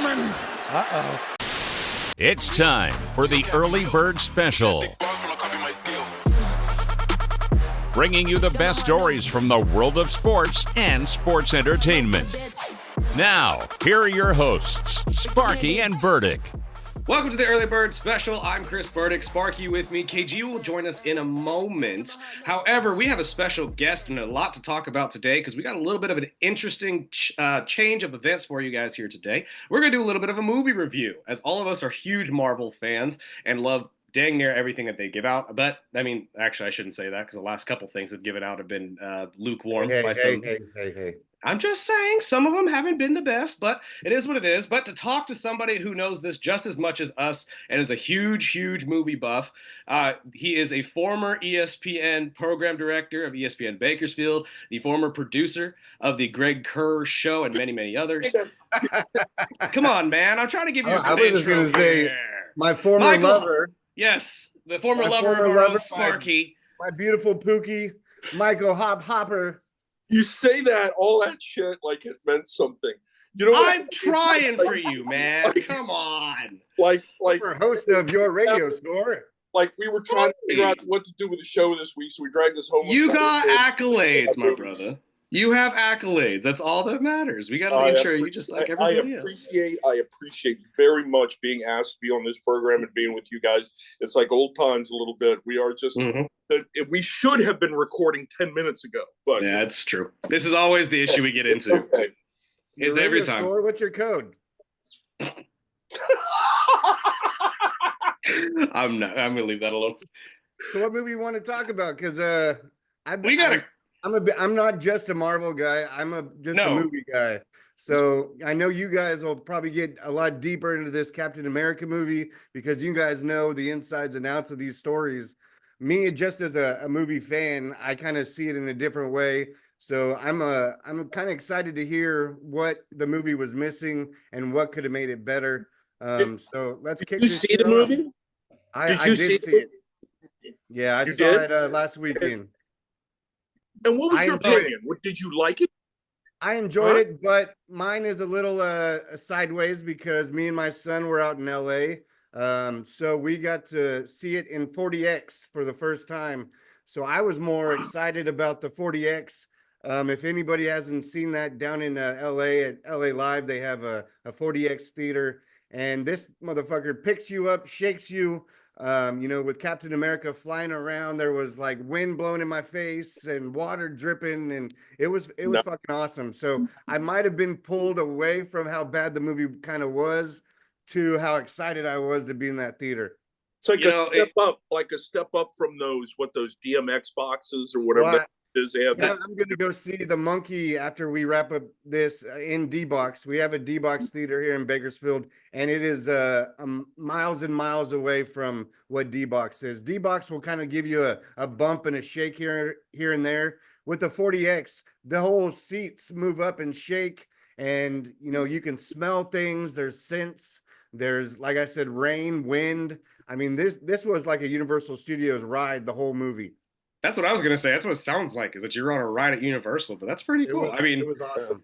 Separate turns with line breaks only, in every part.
gentlemen.
Uh-oh.
It's time for the Early Bird Special. Bringing you the best stories from the world of sports and sports entertainment. Now, here are your hosts, Sparky and Burdick.
Welcome to the Early Bird Special. I'm Chris Burdick. Sparky with me. KG will join us in a moment. However, we have a special guest and a lot to talk about today because we got a little bit of an interesting change of events for you guys here today. We're going to do a little bit of a movie review, as all of us are huge Marvel fans and love dang near everything that they give out. But, I mean, actually, I shouldn't say that because the last couple things they've given out have been lukewarm.
Hey.
I'm just saying some of them haven't been the best, but it is what it is. But to talk to somebody who knows this just as much as us and is a huge, huge movie buff, he is a former ESPN program director of ESPN Bakersfield, the former producer of the Greg Kerr Show, and many, many others. Come on, man. I'm trying to give you a good
I was just going to say, my former lover.
Yes, the former lover of our own Sparky.
My beautiful Pookie, Michael Hopper.
You say that, all that shit, like it meant something. You know what
I'm trying for you, man. Come on.
Like
we're host of your radio store.
Like we were trying to figure out what to do with the show this week, so we dragged this homeless.
You got accolades, my brother. You have accolades. That's all that matters. We got to make sure you just like everybody else.
I appreciate very much being asked to be on this program and being with you guys. It's like old times a little bit. We are just we should have been recording 10 minutes ago. But
yeah, it's true. This is always the issue we get into.
Okay.
It's every time.
Store, what's your code?
I'm gonna leave that alone.
So what movie you want to talk about? Because I'm not just a Marvel guy. I'm a movie guy. So I know you guys will probably get a lot deeper into this Captain America movie because you guys know the insides and outs of these stories. Me, just as a movie fan, I kind of see it in a different way. So I'm kind of excited to hear what the movie was missing and what could have made it better. So let's kick this.
Did you see the movie?
I did see it. Yeah, I saw it last weekend.
And what was your opinion? Did you like it?
I enjoyed it, but mine is a little sideways because me and my son were out in LA. So we got to see it in 40X for the first time. So I was more excited about the 40X. If anybody hasn't seen that, down in LA at LA Live, they have a 40X theater. And this motherfucker picks you up, shakes you. With Captain America flying around, there was like wind blowing in my face and water dripping, and it was fucking awesome. So I might have been pulled away from how bad the movie kind of was to how excited I was to be in that theater.
It's like a step up from those DMX boxes or whatever.
I'm going to go see the Monkey after we wrap up this in D-Box. We have a D-Box theater here in Bakersfield, and it is miles and miles away from what D-Box is. D-Box will kind of give you a bump and a shake here and there. With the 40X, the whole seats move up and shake, and you can smell things. There's scents. There's, like I said, rain, wind. I mean, this was like a Universal Studios ride the whole movie.
That's what I was going to say. That's what it sounds like, is that you're on a ride at Universal, but that's pretty cool.
It was awesome.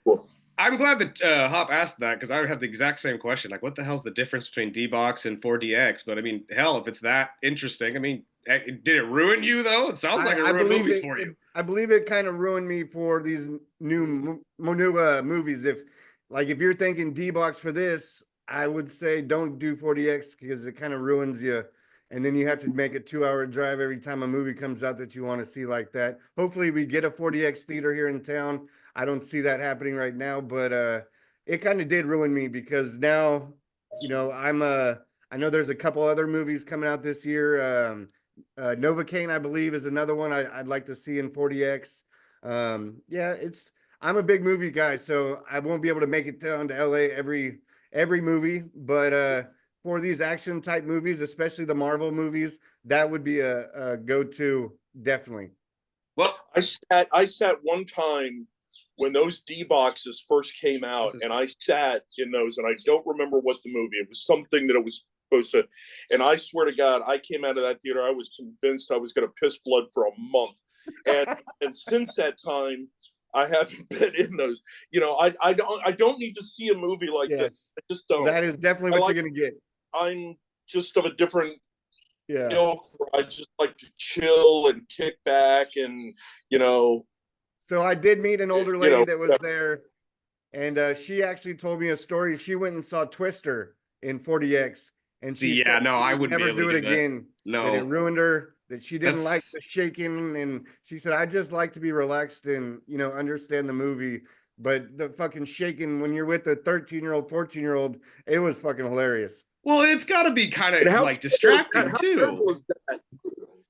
I'm glad that Hop asked that because I had the exact same question. Like, what the hell's the difference between D-Box and 4DX? But, I mean, hell, if it's that interesting, I mean, did it ruin you, though? It sounds like it ruined movies for you.
I believe it kind of ruined me for these new movies. If you're thinking D-Box for this, I would say don't do 40X because it kind of ruins you. And then you have to make a 2-hour drive every time a movie comes out that you want to see like that. Hopefully we get a 40X theater here in town. I don't see that happening right now, but it kind of did ruin me because now, I know there's a couple other movies coming out this year. Novocaine, I believe, is another one I'd like to see in 40X. I'm a big movie guy, so I won't be able to make it down to LA every movie, but for these action type movies, especially the Marvel movies, that would be a go-to, definitely.
Well, I sat one time when those D-boxes first came out, and I sat in those, and I don't remember what the movie. It was something that it was supposed to, and I swear to God, I came out of that theater, I was convinced I was going to piss blood for a month. And since that time, I haven't been in those. You know, I don't need to see a movie like this. I just don't.
That is definitely what you're gonna get.
I'm just of a different
Yeah.
ilk. I just like to chill and kick back, and you know.
So I did meet an older lady that was there, and she actually told me a story. She went and saw Twister in 40X, and she said
no, I wouldn't
never do it again.
No,
that it ruined her. That she didn't like the shaking, and she said, "I just like to be relaxed and understand the movie." But the fucking shaking when you're with a 13-year-old, 14-year-old, it was fucking hilarious.
Well, it's got to be kind of like distracting too.
Terrible is that?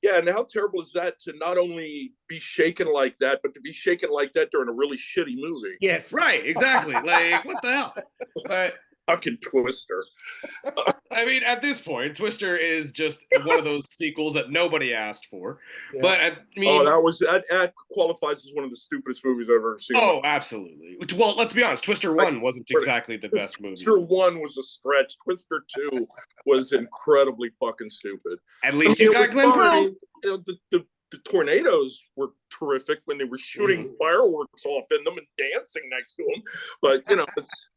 Yeah, and how terrible is that to not only be shaken like that, but to be shaken like that during a really shitty movie?
Yes,
right, exactly. Like, what the hell? But
fucking Twister.
I mean, at this point, Twister is just one of those sequels that nobody asked for. Yeah. But I mean,
that qualifies as one of the stupidest movies I've ever seen.
Oh, absolutely. Well, let's be honest. Twister 1 wasn't exactly the best movie.
Twister 1 was a stretch. Twister 2 was incredibly fucking stupid.
At least you got Glenn Powell.
The tornadoes were terrific when they were shooting fireworks off in them and dancing next to them. But it's.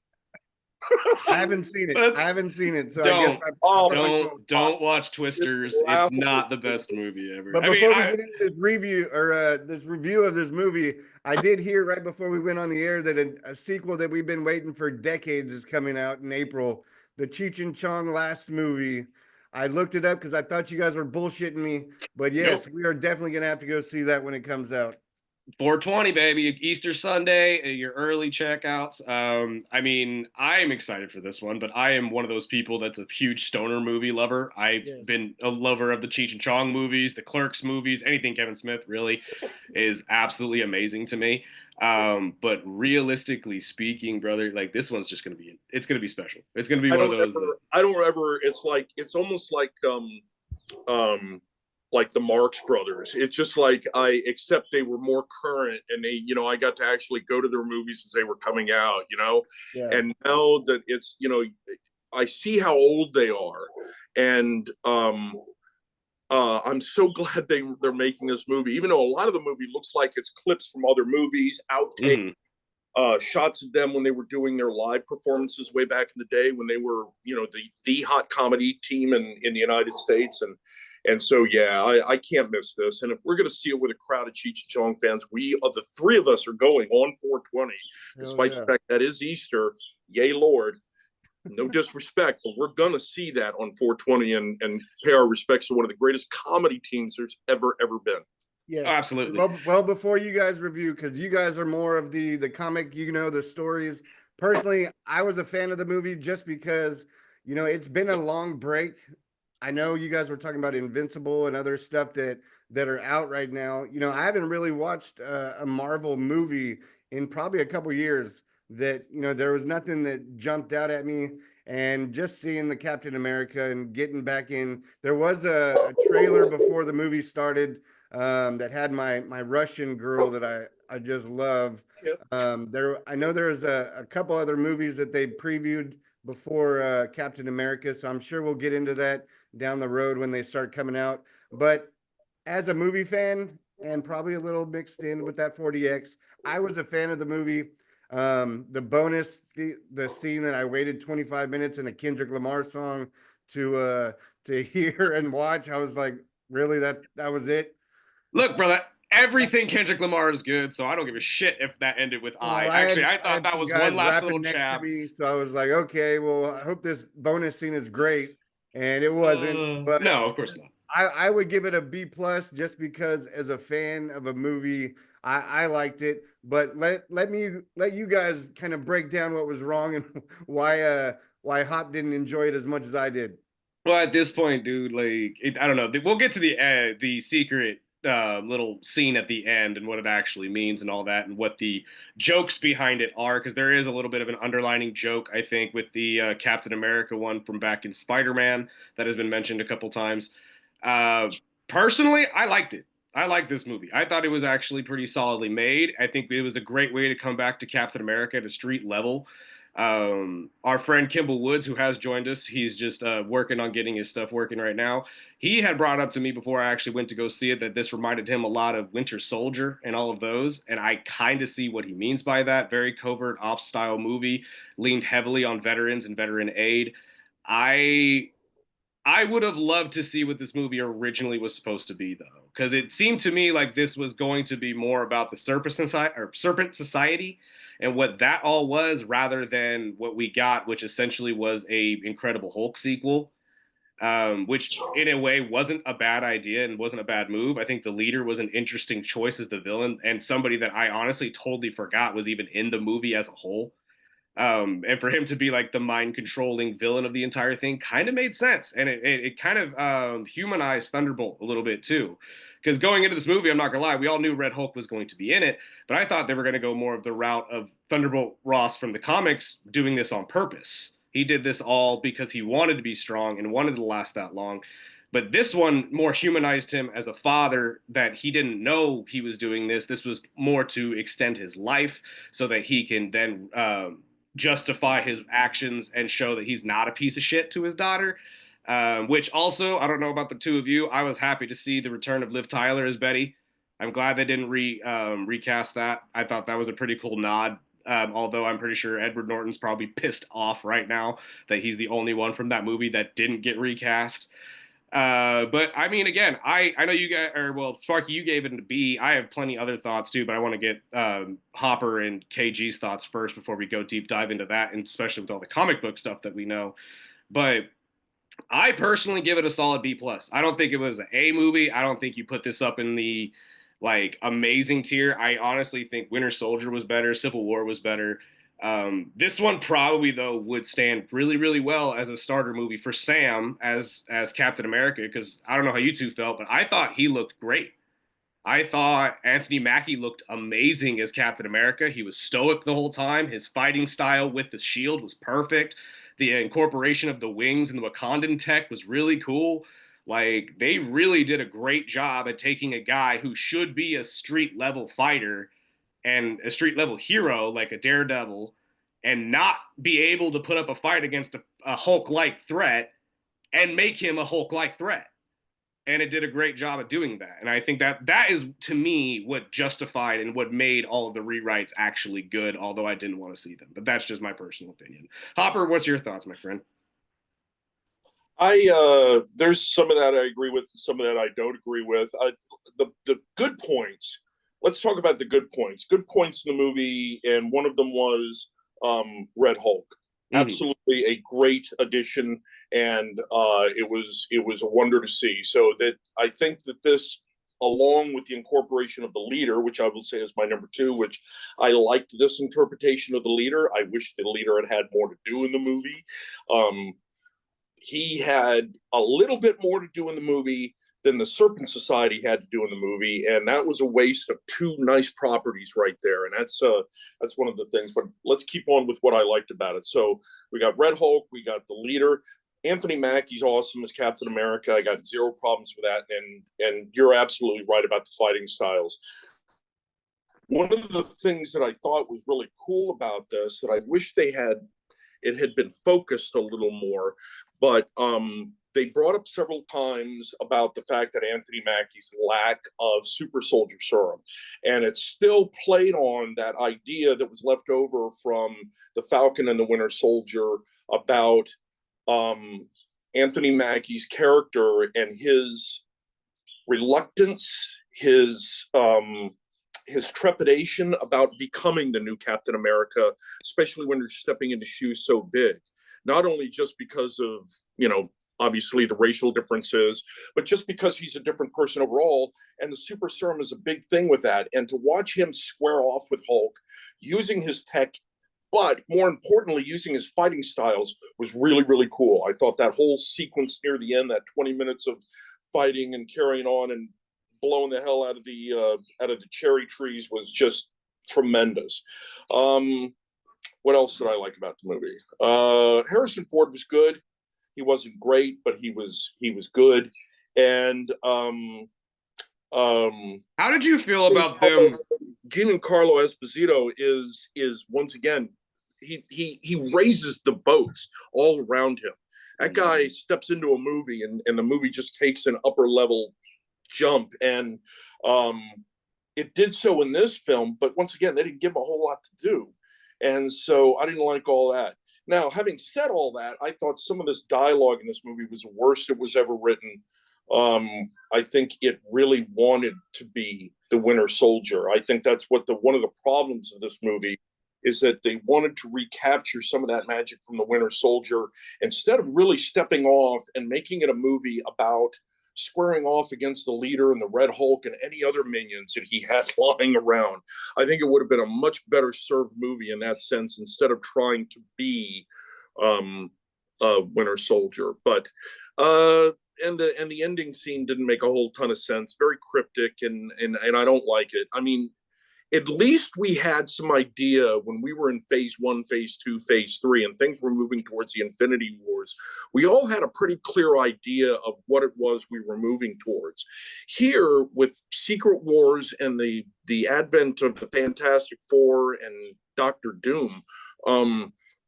I haven't seen it. So I guess
don't watch Twisters. It's not the best movie ever.
But before we get into this review or this review of this movie, I did hear right before we went on the air that a sequel that we've been waiting for decades is coming out in April. The Cheech and Chong Last Movie. I looked it up because I thought you guys were bullshitting me. But yes, we are definitely gonna have to go see that when it comes out.
420, baby, Easter Sunday, your early checkouts. I mean, I'm excited for this one, but I am one of those people that's a huge stoner movie lover. I've been a lover of the Cheech and Chong movies, the Clerks movies, anything Kevin Smith really is absolutely amazing to me. But realistically speaking, brother, like this one's just it's gonna be special. It's gonna be one of those.
It's almost like the Marx Brothers. It's just like except they were more current, and they, I got to actually go to their movies as they were coming out, and now that it's, I see how old they are, and I'm so glad they're making this movie, even though a lot of the movie looks like it's clips from other movies, outtakes, shots of them when they were doing their live performances way back in the day when they were, the hot comedy team in the United States, and so, I can't miss this. And if we're going to see it with a crowd of Cheech and Chong fans, the three of us are going on 420, despite the fact that is Easter. Yay, Lord. No disrespect, but we're going to see that on 420 and pay our respects to one of the greatest comedy teams there's ever been.
Yes,
absolutely.
Well, before you guys review, because you guys are more of the comic, the stories. Personally, I was a fan of the movie just because, it's been a long break. I know you guys were talking about Invincible and other stuff that are out right now. I haven't really watched a Marvel movie in probably a couple years that, there was nothing that jumped out at me. And just seeing the Captain America and getting back in, there was a trailer before the movie started that had my Russian girl that I just love. I know there's a couple other movies that they previewed before Captain America, so I'm sure we'll get into that down the road when they start coming out. But as a movie fan, and probably a little mixed in with that 40X, I was a fan of the movie. The bonus, the scene that I waited 25 minutes in a Kendrick Lamar song to hear and watch, I was like, really, that was it?
Look, brother, everything Kendrick Lamar is good, so I don't give a shit if that ended with I. Actually, I thought that was one last little jab.
So I was like, okay, well, I hope this bonus scene is great. And it wasn't. But
no, of course not.
I would give it a B+ just because as a fan of a movie, I liked it. But let you guys kind of break down what was wrong and why Hop didn't enjoy it as much as I did.
Well, at this point, dude, I don't know. We'll get to the secret little scene at the end and what it actually means and all that and what the jokes behind it are, because there is a little bit of an underlining joke, I think, with the Captain America one from back in Spider-Man that has been mentioned a couple times. Personally, I liked it. I like this movie. I thought it was actually pretty solidly made. I think it was a great way to come back to Captain America at a street level. Our friend Kimball Woods, who has joined us, he's just working on getting his stuff working right now. He had brought up to me before I actually went to go see it that this reminded him a lot of Winter Soldier and all of those. And I kind of see what he means by that. Very covert ops style movie, leaned heavily on veterans and veteran aid. I I would have loved to see what this movie originally was supposed to be, though, because it seemed to me like this was going to be more about the Serpent Society and what that all was, rather than what we got, which essentially was a Incredible Hulk sequel, which in a way wasn't a bad idea and wasn't a bad move. I think the leader was an interesting choice as the villain and somebody that I honestly totally forgot was even in the movie as a whole. And for him to be like the mind controlling villain of the entire thing kind of made sense. And it kind of humanized Thunderbolt a little bit too. Because going into this movie, I'm not going to lie, we all knew Red Hulk was going to be in it, but I thought they were going to go more of the route of Thunderbolt Ross from the comics doing this on purpose. He did this all because he wanted to be strong and wanted to last that long. But this one more humanized him as a father, that he didn't know he was doing this. This was more to extend his life so that he can then justify his actions and show that he's not a piece of shit to his daughter. Which also, I don't know about the two of you, I was happy to see the return of Liv Tyler as Betty. I'm glad they didn't recast that. I thought that was a pretty cool nod. Although I'm pretty sure Edward Norton's probably pissed off right now that he's the only one from that movie that didn't get recast. But I mean, again, I know you guys, or well, Sparky, you gave it a B. I have plenty other thoughts too, but I want to get Hopper and KG's thoughts first before we go deep dive into that, and especially with all the comic book stuff that we know. But I personally give it a solid B plus. I don't think it was an A movie. I don't think you put this up in the like amazing tier. I honestly think Winter Soldier was better, Civil War was better. This one probably though would stand really, really well as a starter movie for Sam as Captain America, because I don't know how you two felt, but I thought he looked great. I thought Anthony Mackie looked amazing as Captain America. He was stoic the whole time. His fighting style with the shield was perfect. The incorporation of the wings and the Wakandan tech was really cool. Like, they really did a great job at taking a guy who should be a street level fighter and a street level hero like a Daredevil and not be able to put up a fight against a Hulk like threat and make him a Hulk like threat. And it did a great job of doing that. And I think that is, to me, what justified and what made all of the rewrites actually good, although I didn't want to see them. But that's just my personal opinion. Hopper, what's your thoughts, my friend?
There's some of that I agree with, some of that I don't agree with. The good points. Let's talk about the good points. Good points in the movie, and one of them was Red Hulk. Absolutely a great addition, and it was a wonder to see. So that I think that this, along with the incorporation of the leader, which I will say is my number two, which I liked this interpretation of the leader. I wish the leader had more to do in the movie. He had a little bit more to do in the movie than the Serpent Society had to do in the movie, and that was a waste of two nice properties right there. And that's one of the things. But let's keep on with what I liked about it. So we got Red Hulk, we got the leader. Anthony Mackie's awesome as Captain America. I got zero problems with that, and you're absolutely right about the fighting styles. One of the things that I thought was really cool about this, that I wish it had been focused a little more, but they brought up several times about the fact that Anthony Mackie's lack of super soldier serum. And it's still played on that idea that was left over from the Falcon and the Winter Soldier about Anthony Mackie's character and his reluctance, his trepidation about becoming the new Captain America, especially when you're stepping into shoes so big. Not only just because of, obviously the racial differences, but just because he's a different person overall. And the super serum is a big thing with that. And to watch him square off with Hulk using his tech, but more importantly, using his fighting styles, was really, really cool. I thought that whole sequence near the end, that 20 minutes of fighting and carrying on and blowing the hell out of the cherry trees, was just tremendous. What else did I like about the movie? Harrison Ford was good. He wasn't great, but he was good. And
how did you feel about them?
Giancarlo Esposito is once again he raises the boats all around him. That guy steps into a movie and the movie just takes an upper level jump. And it did so in this film, but once again, they didn't give him a whole lot to do. And so I didn't like all that. Now, having said all that, I thought some of this dialogue in this movie was the worst it was ever written. I think it really wanted to be the Winter Soldier. I think that's what one of the problems of this movie is, that they wanted to recapture some of that magic from the Winter Soldier instead of really stepping off and making it a movie about squaring off against the leader and the Red Hulk and any other minions that he had lying around. I think it would have been a much better served movie in that sense, instead of trying to be Winter Soldier. But and the ending scene didn't make a whole ton of sense. Very cryptic, and I don't like it. I mean, at least we had some idea when we were in phase 1, phase 2, phase 3, and things were moving towards the Infinity Wars. We all had a pretty clear idea of what it was we were moving towards. Here, with Secret Wars and the advent of the Fantastic Four and Doctor Doom,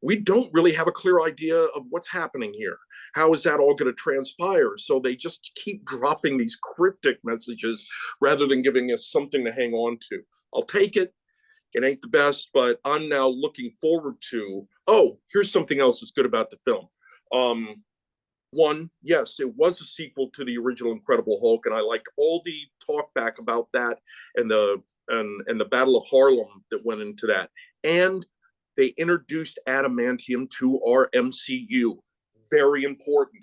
we don't really have a clear idea of what's happening here. How is that all going to transpire? So they just keep dropping these cryptic messages rather than giving us something to hang on to. I'll take it. It ain't the best, but I'm now looking forward to, here's something else that's good about the film. One, yes, it was a sequel to the original Incredible Hulk, and I liked all the talk back about that and the Battle of Harlem that went into that. And they introduced adamantium to our MCU. Very important.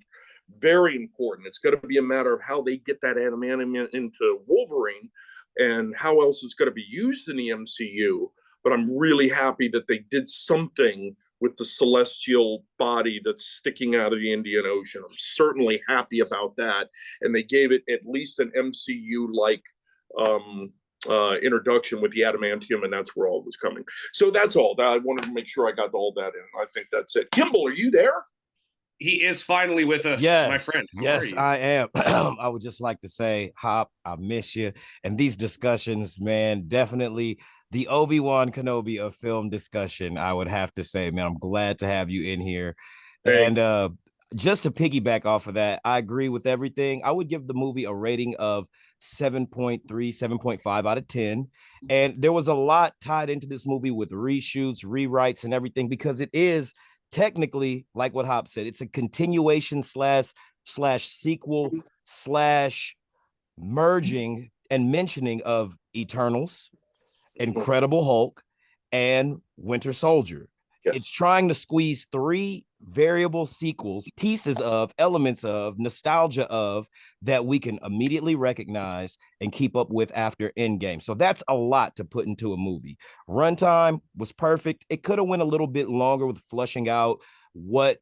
Very important. It's going to be a matter of how they get that adamantium into Wolverine and how else it's going to be used in the MCU. But I'm really happy that they did something with the celestial body that's sticking out of the Indian Ocean. I'm certainly happy about that. And they gave it at least an MCU-like introduction with the adamantium, and that's where all was coming. So that's all. I wanted to make sure I got all that in. I think that's it. Kimball, are you there?
He is finally with us,
yes,
my friend.
Yes, I am. I would just like to say, Hop, I miss you. And these discussions, man, definitely the Obi-Wan Kenobi of film discussion, I would have to say, man, I'm glad to have you in here. Thanks. And just to piggyback off of that, I agree with everything. I would give the movie a rating of 7.3, 7.5 out of 10. And there was a lot tied into this movie with reshoots, rewrites, and everything, because it is technically, like what Hop said, it's a continuation slash sequel slash merging and mentioning of Eternals, Incredible Hulk, and Winter Soldier. Yes. It's trying to squeeze 3 variable sequels, pieces of, elements of, nostalgia of, that we can immediately recognize and keep up with after Endgame. So that's a lot to put into a movie. Runtime was perfect. It could have went a little bit longer with flushing out what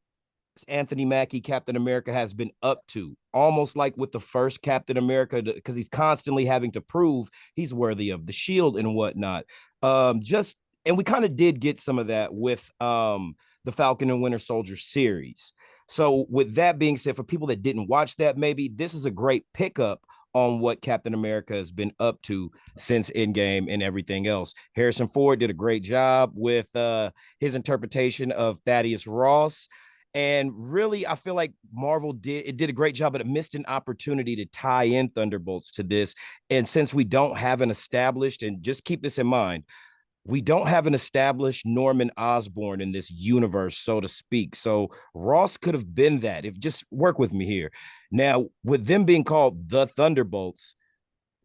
Anthony Mackie, Captain America, has been up to, almost like with the first Captain America, because he's constantly having to prove he's worthy of the shield and whatnot. And we kind of did get some of that with the Falcon and Winter Soldier series. So with that being said, for people that didn't watch that, maybe this is a great pickup on what Captain America has been up to since Endgame and everything else. Harrison Ford did a great job with his interpretation of Thaddeus Ross. And really, I feel like Marvel did a great job, but it missed an opportunity to tie in Thunderbolts to this. And since we don't have an established, and just keep this in mind, we don't have an established Norman Osborn in this universe, so to speak. So Ross could have been that. If just work with me here. Now, with them being called the Thunderbolts,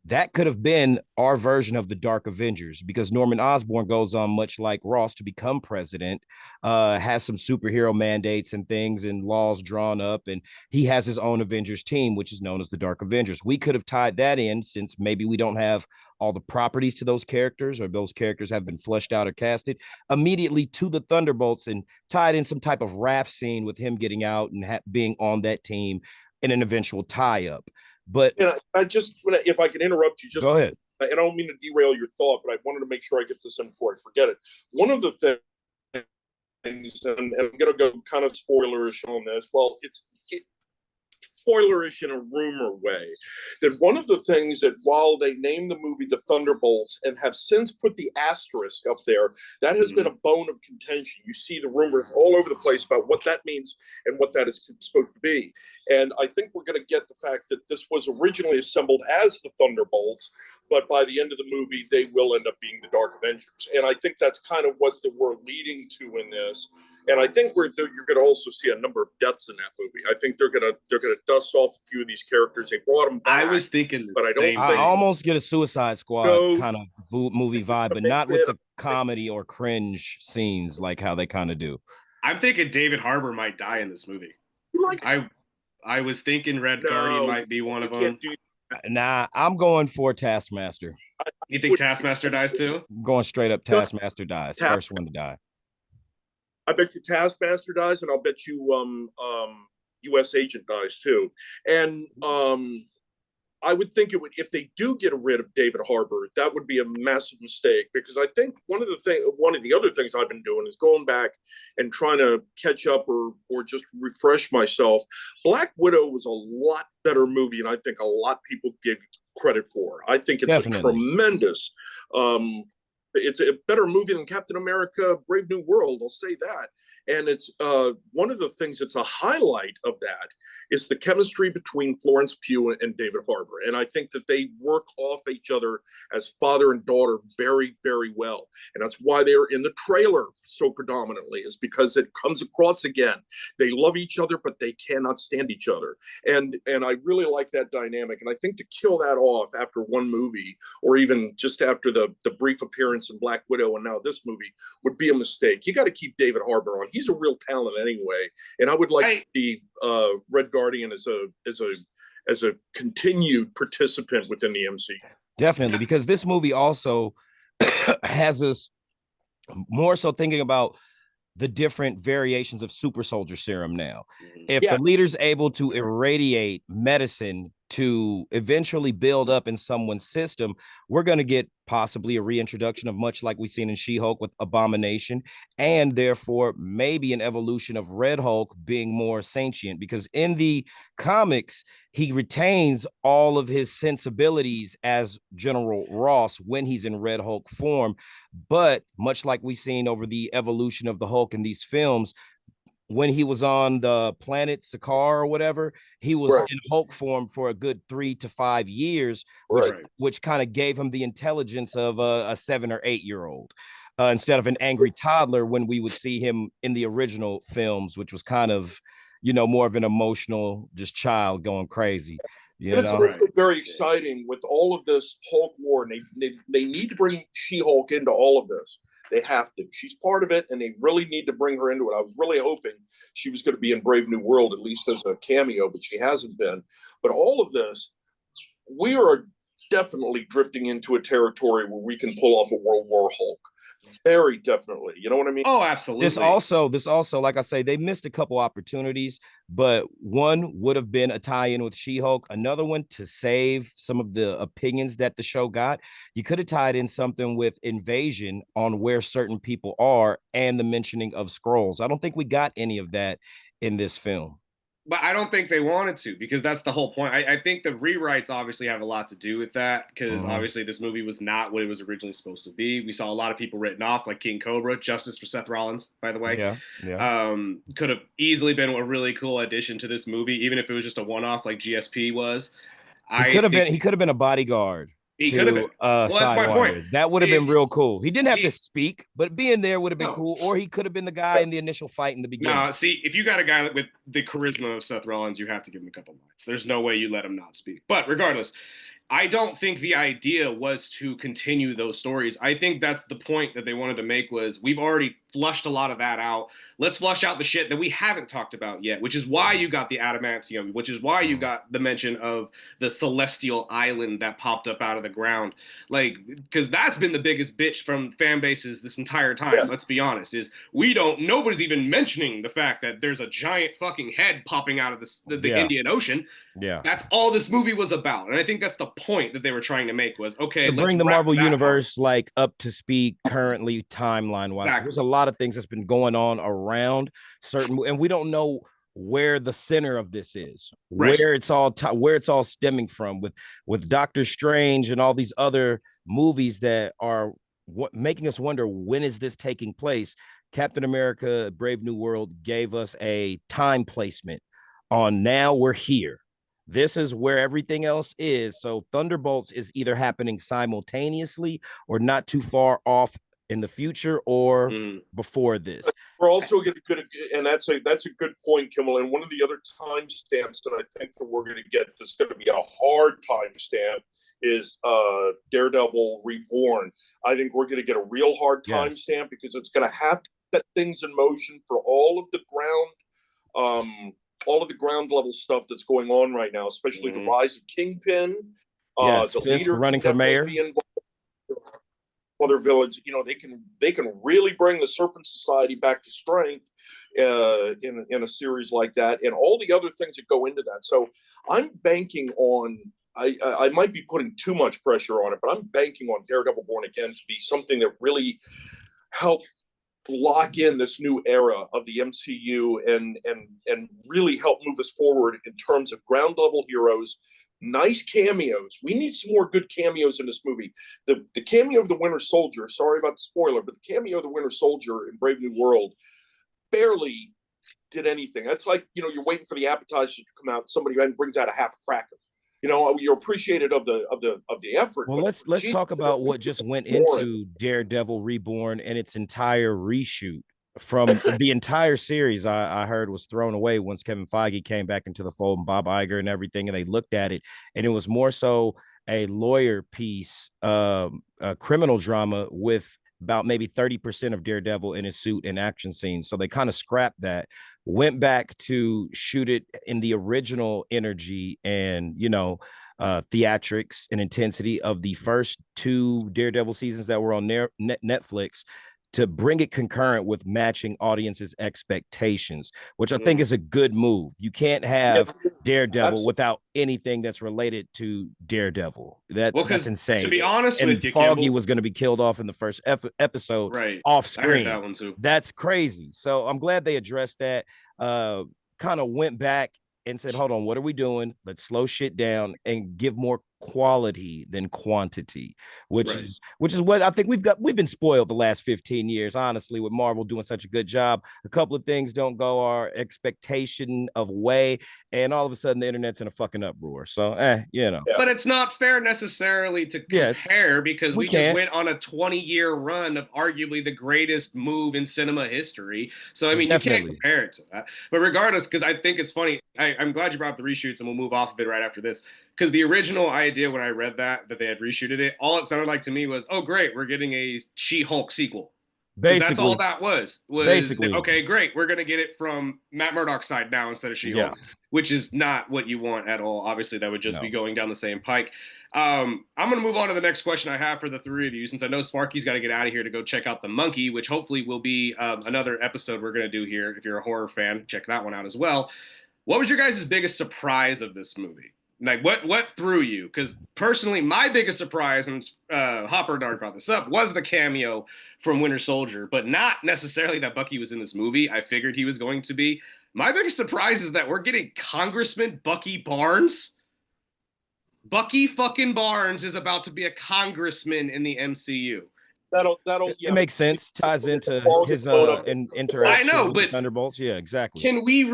that could have been our version of the Dark Avengers, because Norman Osborn goes on, much like Ross, to become president, has some superhero mandates and things and laws drawn up, and he has his own Avengers team, which is known as the Dark Avengers. We could have tied that in, since maybe we don't have all the properties to those characters, or those characters have been flushed out or casted, immediately to the Thunderbolts, and tied in some type of raft scene with him getting out and being on that team in an eventual tie-up. But
I just, if I can interrupt you, just
go ahead.
I don't mean to derail your thought, but I wanted to make sure I get this in before I forget it. One of the things, and I'm going to go kind of spoilerish on this. Well, spoilerish in a rumor way, that one of the things that while they named the movie The Thunderbolts and have since put the asterisk up there, that has been a bone of contention. You see the rumors all over the place about what that means and what that is supposed to be. And I think we're going to get the fact that this was originally assembled as the Thunderbolts, but by the end of the movie, they will end up being the Dark Avengers. And I think that's kind of what we're leading to in this. And I think you're going to also see a number of deaths in that movie. I think they're going to dust off a few of these characters. They brought them back.
I was thinking,
but I don't think
I almost get a Suicide Squad kind of movie vibe, but not with the comedy or cringe scenes like how they kind of do.
I'm thinking David Harbour might die in this movie. I was thinking Red Guardian might be one of them.
Nah, I'm going for Taskmaster.
You think Taskmaster dies too?
I'm going straight up Taskmaster dies. First one to die.
I bet you Taskmaster dies, and I'll bet you U.S. Agent dies too. And I would think it would, if they do get rid of David Harbour, that would be a massive mistake, because I think one of the other things I've been doing is going back and trying to catch up or just refresh myself. Black Widow was a lot better movie, and I think a lot of people give credit for. I think it's a tremendous. It's a better movie than Captain America: Brave New World. I'll say that. And it's one of the things that's a highlight of that is the chemistry between Florence Pugh and David Harbour. And I think that they work off each other as father and daughter very, very well. And that's why they're in the trailer so predominantly, is because it comes across again. They love each other, but they cannot stand each other. And I really like that dynamic. And I think to kill that off after one movie, or even just after the brief appearance in Black Widow and now this movie, would be a mistake. You got to keep David Harbour on. He's a real talent anyway. And I would like to see Red Guardian as a continued participant within the MCU.
Definitely, because this movie also has us more so thinking about the different variations of super soldier serum now. If the leader's able to irradiate medicine to eventually build up in someone's system, we're going to get possibly a reintroduction of much like we've seen in She-Hulk with Abomination, and therefore maybe an evolution of Red Hulk being more sentient, because in the comics, he retains all of his sensibilities as General Ross when he's in Red Hulk form. But much like we've seen over the evolution of the Hulk in these films, when he was on the planet Sakaar or whatever, he was in Hulk form for a good 3 to 5 years, which kind of gave him the intelligence of a 7 or 8 year old instead of an angry toddler when we would see him in the original films, which was kind of, more of an emotional just child going crazy.
It's also very exciting with all of this Hulk war, and they need to bring She-Hulk into all of this. They have to. She's part of it, and they really need to bring her into it. I was really hoping she was going to be in Brave New World, at least as a cameo, but she hasn't been. But all of this, we are definitely drifting into a territory where we can pull off a World War Hulk. Very definitely. You know what I mean?
Oh, absolutely.
This also, like I say, they missed a couple opportunities, but one would have been a tie-in with She-Hulk. Another one, to save some of the opinions that the show got, you could have tied in something with Invasion on where certain people are and the mentioning of Skrulls. I don't think we got any of that in this film.
But I don't think they wanted to, because that's the whole point. I think the rewrites obviously have a lot to do with that, because obviously this movie was not what it was originally supposed to be. We saw a lot of people written off, like King Cobra, justice for Seth Rollins, by the way. Could have easily been a really cool addition to this movie, even if it was just a one-off like GSP was. He could have been a bodyguard.
He could have been. That's my point. That would have been real cool. He didn't have to speak, but being there would have been cool. Or he could have been the guy in the initial fight in the beginning.
No, see, if you got a guy with the charisma of Seth Rollins, you have to give him a couple lines. There's no way you let him not speak. But regardless, I don't think the idea was to continue those stories. I think that's the point that they wanted to make, was we've already flushed a lot of that out. Let's flush out the shit that we haven't talked about yet, which is why you got the adamantium, which is why you got the mention of the celestial island that popped up out of the ground. Like, because that's been the biggest bitch from fan bases this entire time. Yeah. Let's be honest, is nobody's even mentioning the fact that there's a giant fucking head popping out of the Indian Ocean.
Yeah.
That's all this movie was about. And I think that's the point that they were trying to make, was, okay,
to bring the Marvel universe like up to speed currently timeline wise. Exactly. There's a lot of things that's been going on around certain, and we don't know where the center of this is,
Right.
where it's all stemming from, with Doctor Strange and all these other movies that are making us wonder, when is this taking place? Captain America Brave New World gave us a time placement on, now we're here. This is where everything else is. So Thunderbolts is either happening simultaneously or not too far off in the future or before this.
We're also going to, and that's a good point, Kimmel. And one of the other timestamps that I think that we're going to get that's going to be a hard timestamp is Daredevil Reborn. I think we're going to get a real hard timestamp because it's going to have to set things in motion for all of the ground level stuff that's going on right now, especially the rise of Kingpin. The leader
running for mayor.
Other villains, they can really bring the Serpent Society back to strength in a series like that, and all the other things that go into that. So I'm banking on. I might be putting too much pressure on it, but I'm banking on Daredevil Born Again to be something that really helps lock in this new era of the MCU and really help move us forward in terms of ground level heroes. Nice cameos. We need some more good cameos in this movie. The cameo of the Winter Soldier, sorry about the spoiler, but the cameo of the Winter Soldier in Brave New World barely did anything. That's like, you're waiting for the appetizer to come out, somebody brings out a half cracker. You're appreciated of the effort.
Well, let's talk about what just went into Daredevil Reborn and its entire reshoot. From the entire series, I heard was thrown away once Kevin Feige came back into the fold, and Bob Iger and everything, and they looked at it, and it was more so a lawyer piece, a criminal drama with about maybe 30% of Daredevil in his suit and action scenes. So they kind of scrapped that, went back to shoot it in the original energy and, theatrics and intensity of the first 2 Daredevil seasons that were on Netflix, to bring it concurrent with matching audiences' expectations, which I think is a good move. You can't have Daredevil without anything that's related to Daredevil. That's insane.
To be honest with you,
Foggy was going to be killed off in the first episode, off screen.
I heard that one too.
That's crazy. So I'm glad they addressed that. Kind of went back and said, hold on, what are we doing? Let's slow shit down and give more quality than quantity, which is what I think we've been spoiled the last 15 years, honestly, with Marvel doing such a good job. A couple of things don't go our expectation of way, and all of a sudden the internet's in a fucking uproar. So
but it's not fair necessarily to compare, because we just went on a 20-year run of arguably the greatest move in cinema history. So I mean, you can't compare it to that. But regardless, because I think it's funny, I'm glad you brought up the reshoots, and we'll move off of it right after this. Because the original idea when I read that they had reshooted it, all it sounded like to me was, oh, great, we're getting a She-Hulk sequel. Basically. That's all that was basically, okay, great, we're going to get it from Matt Murdock's side now instead of She-Hulk, which is not what you want at all. Obviously, that would just be going down the same pike. I'm going to move on to the next question I have for the 3 of you, since I know Sparky's got to get out of here to go check out The Monkey, which hopefully will be another episode we're going to do here. If you're a horror fan, check that one out as well. What was your guys' biggest surprise of this movie? Like, what threw you? Because personally, my biggest surprise, and Hopper and I brought this up, was the cameo from Winter Soldier, but not necessarily that Bucky was in this movie. I figured he was going to be. My biggest surprise is that we're getting Congressman Bucky Barnes. Bucky fucking Barnes is about to be a congressman in the MCU.
It makes sense. Ties into his interaction.
I know, but
Thunderbolts. Yeah, exactly.
Can we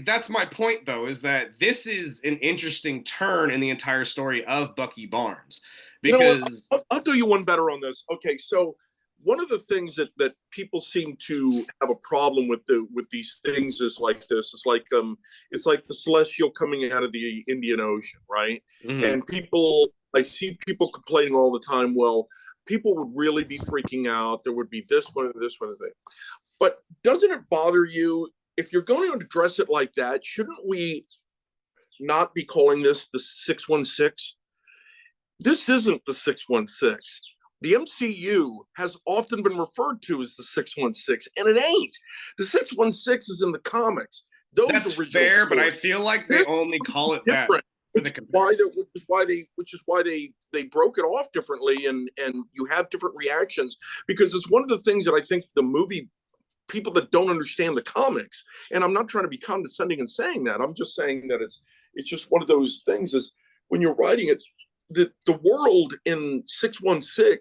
that's my point though, is that this is an interesting turn in the entire story of Bucky Barnes. Because
I'll do you one better on this. Okay, so one of the things that people seem to have a problem with these things is like this. It's like the celestial coming out of the Indian Ocean, right? Mm-hmm. And I see people complaining all the time, well, people would really be freaking out. There would be this one and this one and that. But doesn't it bother you if you're going to address it like that? Shouldn't we not be calling this the 616? This isn't the 616. The MCU has often been referred to as the 616, and it ain't. The 616 is in the comics.
That's fair, stories. But I feel like they only call it different.
That. Which is why they broke it off differently, and you have different reactions, because it's one of the things that I think the movie people that don't understand the comics. And I'm not trying to be condescending in saying that. I'm just saying that it's just one of those things is when you're writing it, the world in 616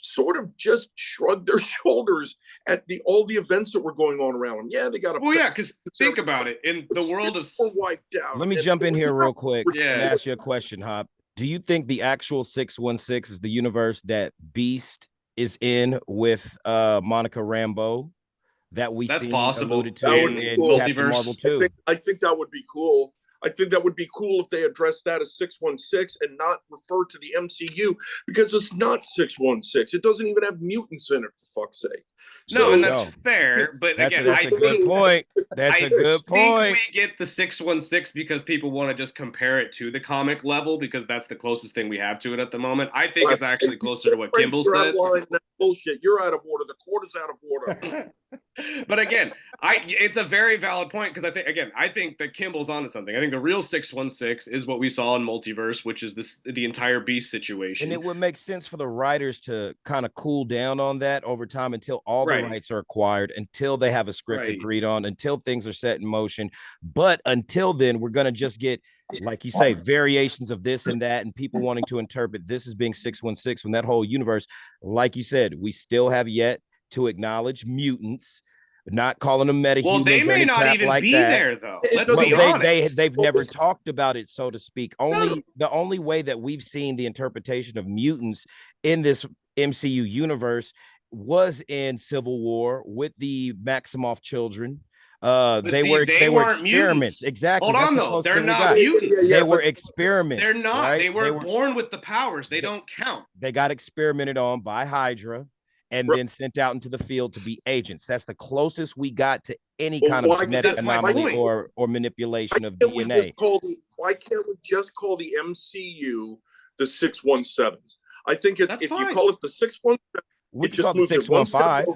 sort of just shrugged their shoulders at all the events that were going on around them. Yeah, they got upset.
Well, yeah, because think about it. In the world of
wiped out.
Let me jump in here real quick and ask you a question, Hop. Do you think the actual 616 is the universe that Beast is in with Monica Rambeau that we
That's
see
possible.
alluded to in
Cool.
Captain
Multiverse.
Marvel 2?
I think that would be cool. I think that would be cool if they addressed that as 616 and not refer to the MCU, because it's not 616. It doesn't even have mutants in it, for fuck's sake.
No, and that's fair. But
that's
again,
a good point. That's a good point.
We get the 616 because people want to just compare it to the comic level because that's the closest thing we have to it at the moment. I think it's actually closer to what Kimball said.
That's bullshit. You're out of order. The court is out of order.
But again, it's a very valid point because I think that Kimball's onto something. I think the real 616 is what we saw in Multiverse, which is the entire Beast situation.
And it would make sense for the writers to kind of cool down on that over time until all the rights are acquired, until they have a script agreed on, until things are set in motion. But until then, we're going to just get, like you say, variations of this and that, and people wanting to interpret this as being 616 from that whole universe. Like you said, we still have yet to acknowledge mutants. Not calling them metahumans.
Well, they may not even be there, though. Let's be honest.
They've never talked about it, so to speak. The only way that we've seen the interpretation of mutants in this MCU universe was in Civil War with the Maximoff children. They were experiments.
Mutants.
Exactly.
Hold on, though. They're not mutants.
They were experiments.
They're not.
Right?
They were born with the powers. They don't count.
They got experimented on by Hydra and then sent out into the field to be agents. That's the closest we got to any kind of genetic anomaly or manipulation of DNA.
Why can't we just call the MCU the 617? I think if you call it the 617,
we just call it 615.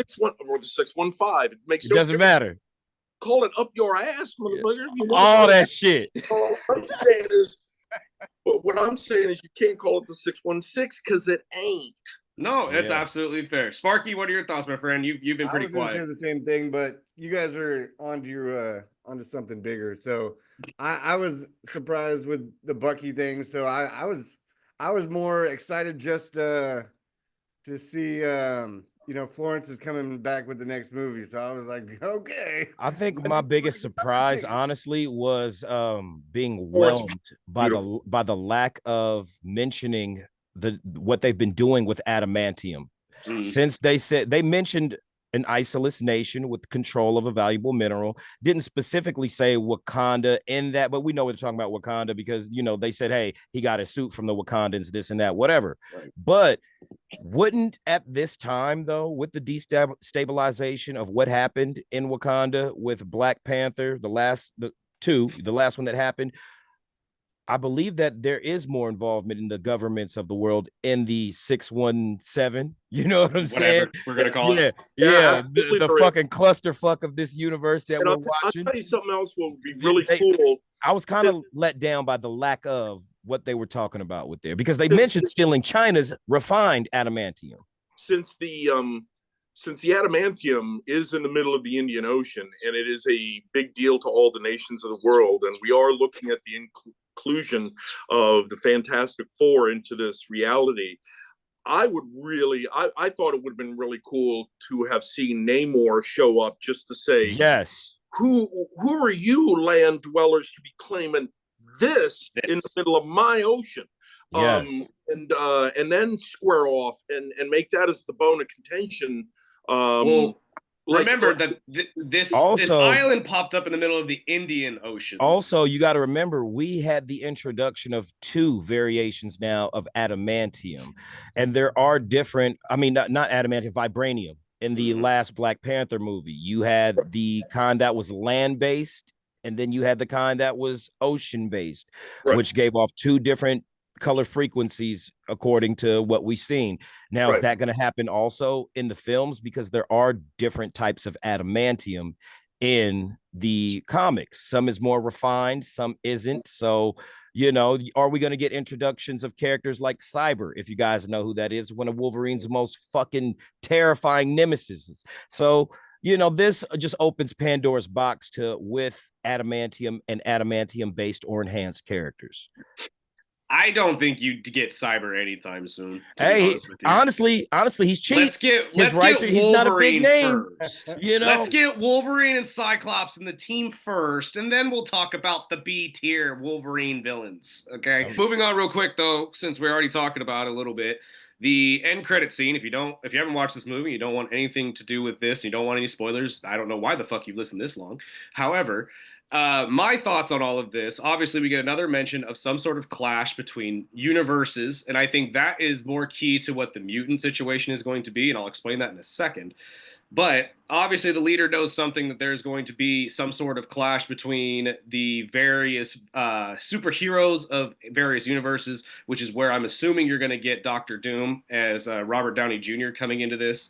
615 or the 615. It makes
it doesn't matter.
Call it up your ass, motherfucker.
All that shit.
What I'm saying is you can't call it the 616 because it ain't.
No, it's absolutely fair. Sparky, what are your thoughts, my friend? You've been pretty quiet.
I was going to say the same thing, but you guys are onto something bigger. So I was surprised with the Bucky thing. So I was more excited just to see Florence is coming back with the next movie. So I was like, okay.
I think my biggest surprise, honestly, was being whelmed by the lack of mentioning what they've been doing with adamantium. Since they mentioned an isolated nation with control of a valuable mineral, didn't specifically say Wakanda in that, but we know we're talking about Wakanda because they said, hey, he got a suit from the Wakandans, this and that, whatever. But wouldn't at this time, though, with the destabilization of what happened in Wakanda with Black Panther, the last one that happened, I believe that there is more involvement in the governments of the world in the 617. You know what I'm saying?
We're gonna call it.
Yeah. The fucking clusterfuck of this universe that we're watching.
I'll tell you something else will be really cool.
I was kind of let down by the lack of what they were talking about with there, because they mentioned stealing China's refined adamantium.
Since the adamantium is in the middle of the Indian Ocean, and it is a big deal to all the nations of the world, and we are looking at the inclusion of the Fantastic Four into this reality, I thought it would have been really cool to have seen Namor show up just to say,
yes,
who are you land dwellers to be claiming this in the middle of my ocean?
Yes.
And then square off and make that as the bone of contention.
Remember that this island popped up in the middle of the Indian Ocean.
Also, you got to remember, we had the introduction of 2 variations now of adamantium. And there are different, not adamantium, vibranium. In the last Black Panther movie, you had the kind that was land-based, and then you had the kind that was ocean-based, which gave off 2 different color frequencies according to what we've seen. Now, is that going to happen also in the films? Because there are different types of adamantium in the comics. Some is more refined, some isn't. So, are we going to get introductions of characters like Cyber, if you guys know who that is, one of Wolverine's most fucking terrifying nemesis? So this just opens Pandora's box with adamantium and adamantium based or enhanced characters.
I don't think you get Cyber anytime soon. To be
Hey,
honest with you,
honestly, he's cheap.
let's get Wolverine
he's not a big name
first. Let's get Wolverine and Cyclops in the team first, and then we'll talk about the B tier Wolverine villains. Okay. Moving on real quick though, since we're already talking about it a little bit. The end credit scene, if you haven't watched this movie, you don't want anything to do with this, you don't want any spoilers, I don't know why the fuck you've listened this long. However, my thoughts on all of this, obviously we get another mention of some sort of clash between universes, and I think that is more key to what the mutant situation is going to be, and I'll explain that in a second. But obviously the leader knows something, that there's going to be some sort of clash between the various superheroes of various universes, which is where I'm assuming you're going to get Doctor Doom as Robert Downey Jr. coming into this.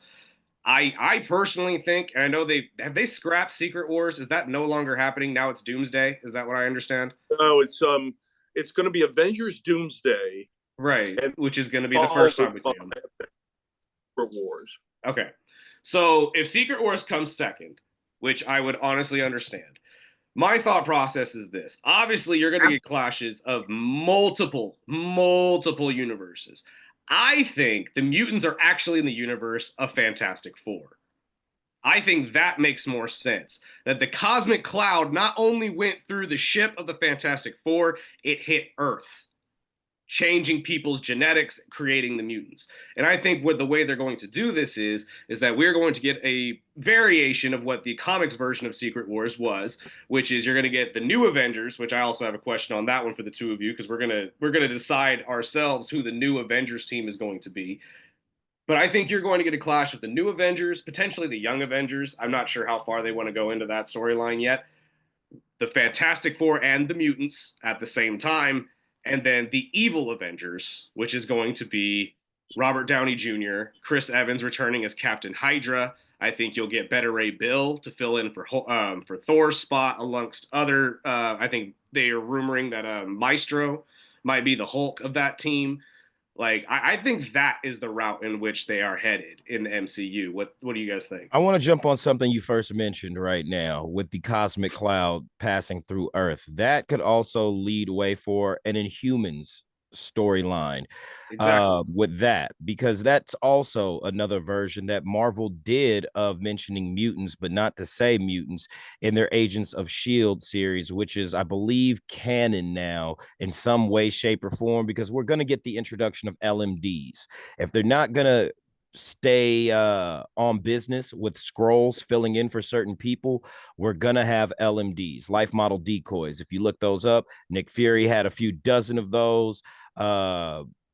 I personally think, and I know they scrapped Secret Wars. Is that no longer happening? Now it's Doomsday. Is that what I understand?
No, it's going to be Avengers Doomsday.
Right, which is going to be the first time we see them.
Secret Wars.
Okay. So if Secret Wars comes second, which I would honestly understand, my thought process is this. Obviously, you're going to get clashes of multiple universes. I think the mutants are actually in the universe of Fantastic Four. I think that makes more sense. That the cosmic cloud not only went through the ship of the Fantastic Four, it hit Earth, changing people's genetics, creating the mutants. And I think what the way they're going to do this is that we're going to get a variation of what the comics version of Secret Wars was, which is you're going to get the new Avengers, which I also have a question on that one for the two of you, because we're going to decide ourselves who the new Avengers team is going to be. But I think you're going to get a clash with the new Avengers, potentially the young Avengers. I'm not sure how far they want to go into that storyline yet. The Fantastic Four and the mutants at the same time. And then the evil Avengers, which is going to be Robert Downey Jr., Chris Evans returning as Captain Hydra. I think you'll get Beta Ray Bill to fill in for Thor's spot, amongst other. I think they are rumoring that Maestro might be the Hulk of that team. Like, I think that is the route in which they are headed in the MCU. What do you guys think?
I want to jump on something you first mentioned right now with the cosmic cloud passing through Earth. That could also lead way for an Inhumans storyline.
Exactly.
With that, because that's also another version that Marvel did of mentioning mutants, but not to say mutants, in their Agents of S.H.I.E.L.D. series, which is, I believe, canon now in some way, shape, or form, because we're going to get the introduction of LMDs. If they're not going to stay on business with scrolls filling in for certain people, we're gonna have LMDs, life model decoys. If you look those up, Nick Fury had a few dozen of those.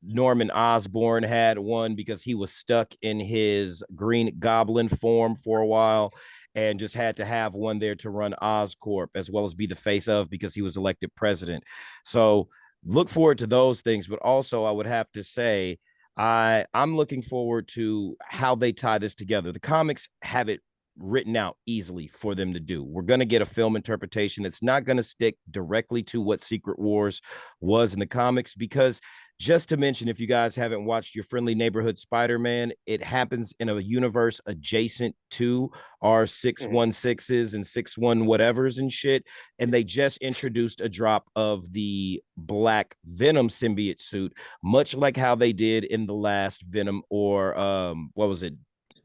Norman Osborn had one because he was stuck in his Green Goblin form for a while and just had to have one there to run Oscorp, as well as be the face of, because he was elected president. So look forward to those things. But also, I would have to say, I'm looking forward to how they tie this together. The comics have it written out easily for them to do. We're going to get a film interpretation. It's not going to stick directly to what Secret Wars was in the comics, because just to mention, if you guys haven't watched Your Friendly Neighborhood Spider-Man, it happens in a universe adjacent to our 616s and 61 whatevers and shit. And they just introduced a drop of the Black Venom symbiote suit, much like how they did in the last Venom, or what was it?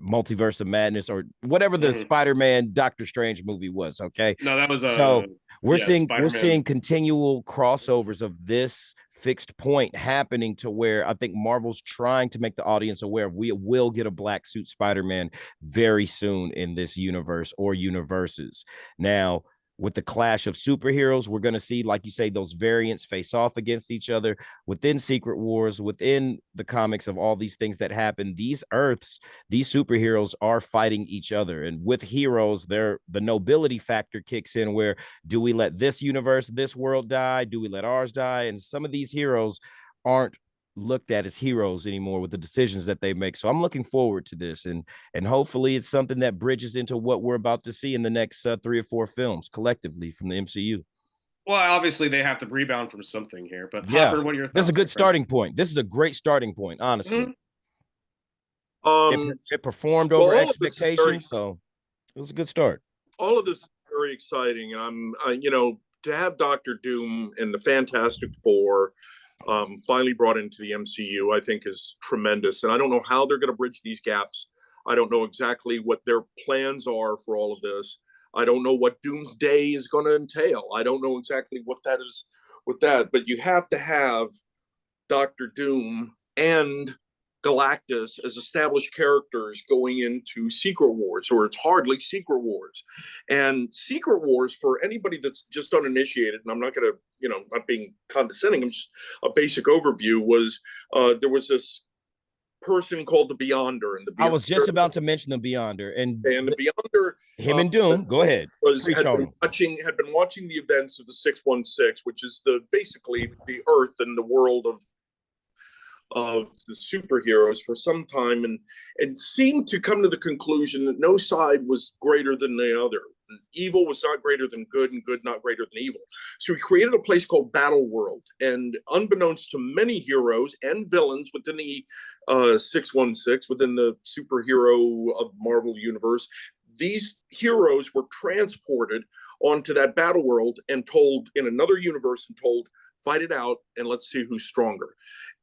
Multiverse of Madness, or whatever the Spider-Man Doctor Strange movie was. Okay.
No, that was
so we're seeing
Spider-Man.
we're seeing continual crossovers of this fixed point happening, to where I think Marvel's trying to make the audience aware we will get a black suit Spider-Man very soon in this universe or universes. Now, with the clash of superheroes, we're going to see, like you say, those variants face off against each other within Secret Wars, within the comics of all these things that happen. These Earths, these superheroes are fighting each other. And with heroes, the nobility factor kicks in, where do we let this universe, this world die? Do we let ours die? And some of these heroes aren't looked at as heroes anymore with the decisions that they make. So I'm looking forward to this, and hopefully it's something that bridges into what we're about to see in the next 3 or 4 films collectively from the MCU.
Well, obviously they have to rebound from something here, but
yeah,
Hopper, what are your thoughts?
This is a good starting point. This is a great starting point, honestly. It performed over expectations. So It was a good start.
All of this is very exciting, and to have Doctor Doom and the Fantastic Four finally brought into the MCU, I think is tremendous. And I don't know how they're going to bridge these gaps. I don't know exactly what their plans are for all of this. I don't know what Doomsday is going to entail. I don't know exactly what that is with that, but you have to have Doctor Doom and Galactus as established characters going into Secret Wars, or it's hardly Secret Wars. And Secret Wars, for anybody that's just uninitiated, and I'm not going to, not being condescending, I'm just a basic overview, was there was this person called the Beyonder. And
I was just about to mention the Beyonder. And
the Beyonder,
him and Doom, go ahead.
Had been watching the events of the 616, which is basically the Earth and the world of the superheroes for some time, and seemed to come to the conclusion that no side was greater than the other. Evil was not greater than good, and good not greater than evil. So he created a place called Battle World, and unbeknownst to many heroes and villains within the 616, within the superhero of Marvel universe, these heroes were transported onto that battle world and told in another universe and told, fight it out and let's see who's stronger.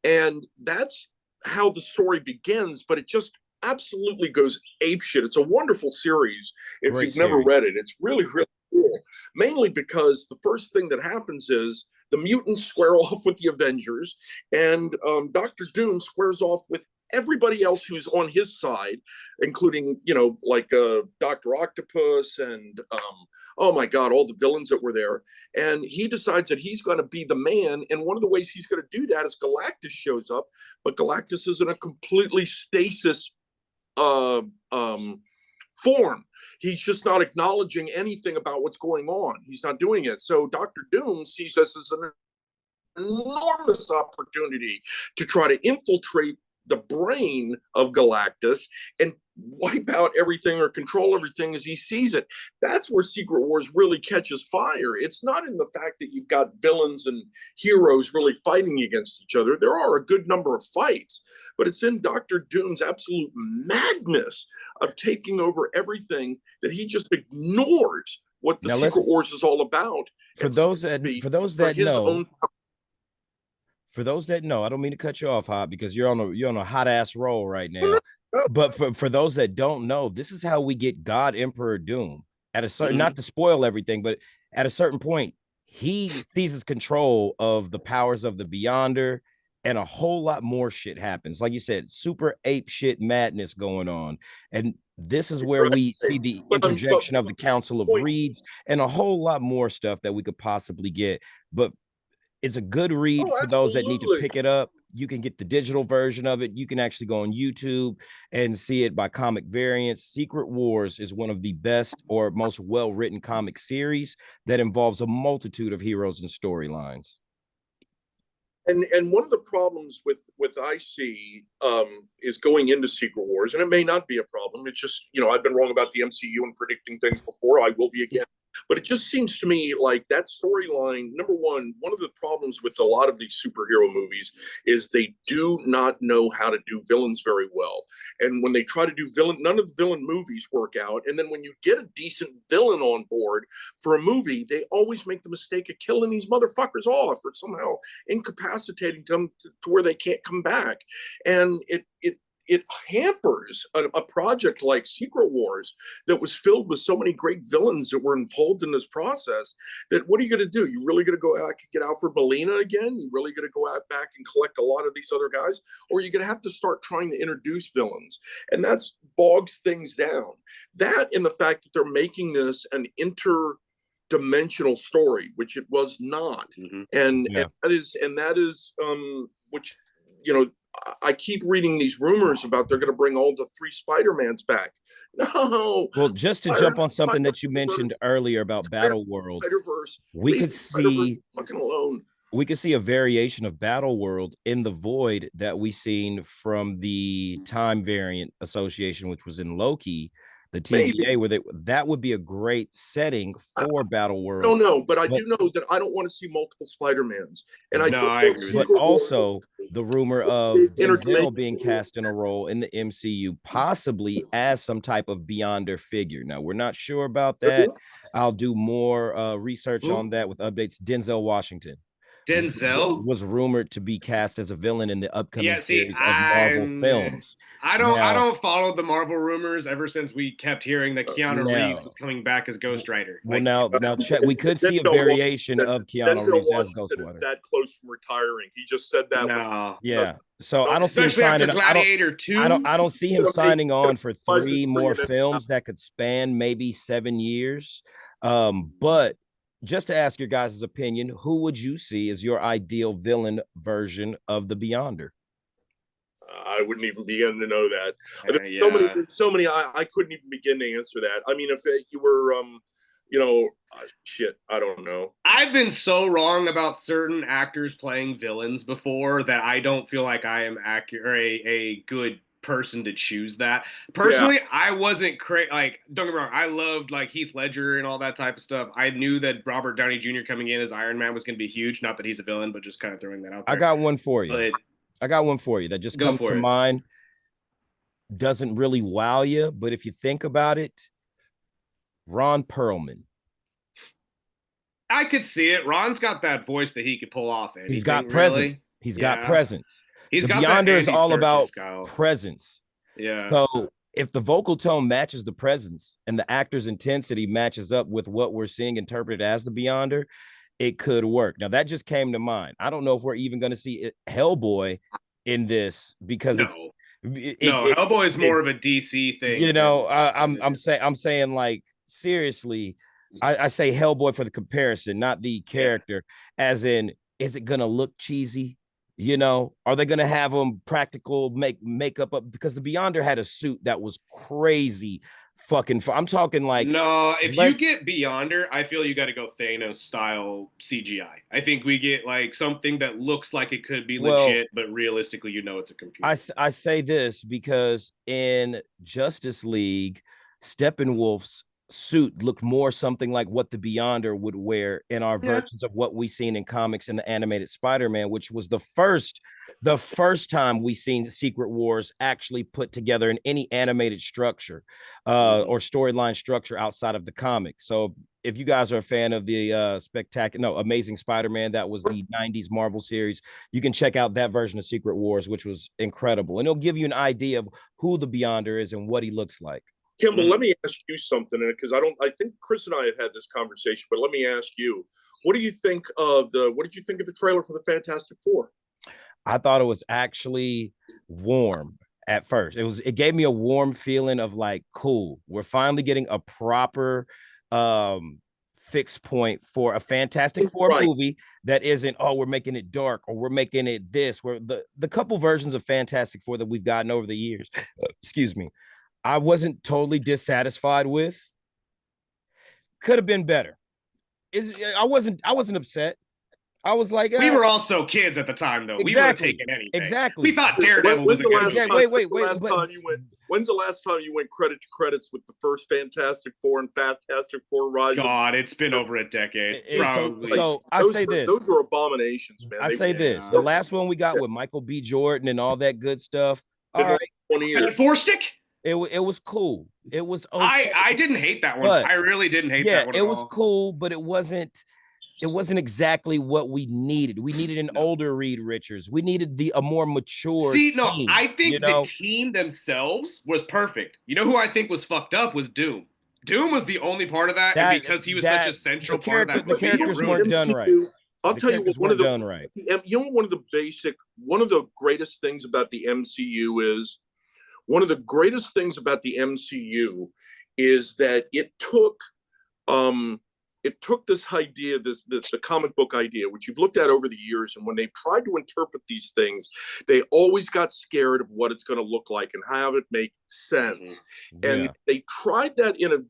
And that's how the story begins, but it just absolutely goes apeshit. It's a wonderful series. If you've never read it, it's really, really cool. Mainly because the first thing that happens is the mutants square off with the Avengers, and Doctor Doom squares off with everybody else who's on his side, including, Dr. Octopus and, oh my God, all the villains that were there. And he decides that he's going to be the man. And one of the ways he's going to do that is Galactus shows up, but Galactus is in a completely stasis form. He's just not acknowledging anything about what's going on. He's not doing it. So Dr. Doom sees this as an enormous opportunity to try to infiltrate the brain of Galactus and wipe out everything or control everything as he sees it. That's where Secret Wars really catches fire. It's not in the fact that you've got villains and heroes really fighting against each other. There are a good number of fights, but it's in Doctor Doom's absolute madness of taking over everything that he just ignores what the Secret Wars is all about.
For those that know, I don't mean to cut you off, Hot, because you're on a hot ass roll right now. But for those that don't know, this is how we get God Emperor Doom. At a certain, not to spoil everything, but at a certain point, he seizes control of the powers of the Beyonder, and a whole lot more shit happens. Like you said, super ape shit madness going on. And this is where we see the interjection of the Council of Reeds and a whole lot more stuff that we could possibly get. But it's a good read for those that need to pick it up. You can get the digital version of it. You can actually go on YouTube and see it by comic variants. Secret Wars is one of the best or most well-written comic series that involves a multitude of heroes and storylines.
And one of the problems with I see is going into Secret Wars, and it may not be a problem. It's just, I've been wrong about the MCU and predicting things before. I will be again. But it just seems to me like that storyline, number one of the problems with a lot of these superhero movies is they do not know how to do villains very well. And when they try to do none of the villain movies work out. And then when you get a decent villain on board for a movie, they always make the mistake of killing these motherfuckers off or somehow incapacitating them to where they can't come back. And it hampers a project like Secret Wars that was filled with so many great villains that were involved in this process. That what are you going to do? You really going to go out and get Alfred Molina again? You really going to go out back and collect a lot of these other guys? Or are you going to have to start trying to introduce villains? And that's bogs things down. That and the fact that they're making this an interdimensional story, which it was not. And that is which, I keep reading these rumors about they're going to bring all the 3 Spider-Mans back. No.
Well, just to jump on something that you mentioned earlier about Battle World, we could see a variation of Battle World in the Void that we seen from the Time Variant Association, which was in Loki. the
Maybe.
TVA, where that would be a great setting for Battle World.
I don't know, but I do know that I don't want to see multiple Spider-Mans. And I
agree with
but also the rumor of Denzel being cast in a role in the MCU, possibly as some type of Beyonder figure. Now, we're not sure about that. I'll do more research on that with updates. Denzel Washington was rumored to be cast as a villain in the upcoming series of Marvel films.
I don't follow the Marvel rumors ever since we kept hearing that Keanu Reeves was coming back as Ghost Rider.
Well, now check. We could see a variation of Keanu Reeves as Ghost Rider.
That close from retiring, he just said that.
No.
Yeah. So I don't
especially
see him
after
signing,
Gladiator 2.
I don't see him signing on for 3 more films that could span maybe 7 years. But just to ask your guys' opinion, who would you see as your ideal villain version of the Beyonder?
I wouldn't even begin to know that. So many. I couldn't even begin to answer that. I mean, if you were, shit, I don't know.
I've been so wrong about certain actors playing villains before that I don't feel like I am accurate, a good person to choose that. Personally, I wasn't like, don't get me wrong, I loved like Heath Ledger and all that type of stuff. I knew that Robert Downey Jr. coming in as Iron Man was going to be huge. Not that he's a villain, but just kind of throwing that out there.
I got one for you. That just comes to mind. Doesn't really wow you, but if you think about it, Ron Perlman.
I could see it. Ron's got that voice that he could pull off.
He's got presence. He's got presence. The Beyonder is all about presence.
Yeah.
So if the vocal tone matches the presence and the actor's intensity matches up with what we're seeing interpreted as the Beyonder, it could work. Now, that just came to mind. I don't know if we're even going to see Hellboy in this because
Hellboy is more of a DC thing.
You know, I'm saying like, seriously, I say Hellboy for the comparison, not the character, as in, is it going to look cheesy? You know, are they going to have them practical makeup up? Because the Beyonder had a suit that was crazy fucking fun. I'm talking like,
no, if you get Beyonder, I feel you got to go Thanos style CGI. I think we get like something that looks like it could be legit, but realistically, you know, it's a computer.
I say this because in Justice League, Steppenwolf's suit looked more something like what the Beyonder would wear in our versions of what we seen in comics in the animated Spider-Man, which was the first time we seen Secret Wars actually put together in any animated structure or storyline structure outside of the comics. So if you guys are a fan of the Amazing Spider-Man, that was the 90s Marvel series, you can check out that version of Secret Wars, which was incredible. And it'll give you an idea of who the Beyonder is and what he looks like.
Kimball, let me ask you something, because I think Chris and I have had this conversation, but let me ask you, what did you think of the trailer for the Fantastic Four?
I thought it was actually warm at first. It gave me a warm feeling of like, cool, we're finally getting a proper fixed point for a Fantastic Four movie that isn't, we're making it dark or we're making it this, where the couple versions of Fantastic Four that we've gotten over the years, excuse me, I wasn't totally dissatisfied with. Could have been better. I wasn't upset. I was like,
we were also kids at the time, though.
Exactly,
we weren't taking anything.
Exactly.
We thought Daredevil was a good
time. When's the last time you went credit to credits with the first Fantastic Four and Fantastic Four Rise?
God, it's been over a decade. Probably.
So I say this.
Those were abominations, man.
I say this. The last one we got with Michael B. Jordan and all that good stuff. All right.
20 years.
Four-stick?
It was cool. It was okay.
I didn't hate that one. I really didn't hate that one.
It was cool, but it wasn't exactly what we needed. We needed an older Reed Richards. We needed a more mature team,
I think the team themselves was perfect. You know who I think was fucked up was Doom. Doom was the only part of that, and because he was such a central part of that movie.
The characters weren't done right.
I'll tell you what, one of the greatest things about the MCU is, that it took this idea, the comic book idea, which you've looked at over the years, and when they've tried to interpret these things, they always got scared of what it's going to look like and have it make sense. And they tried that in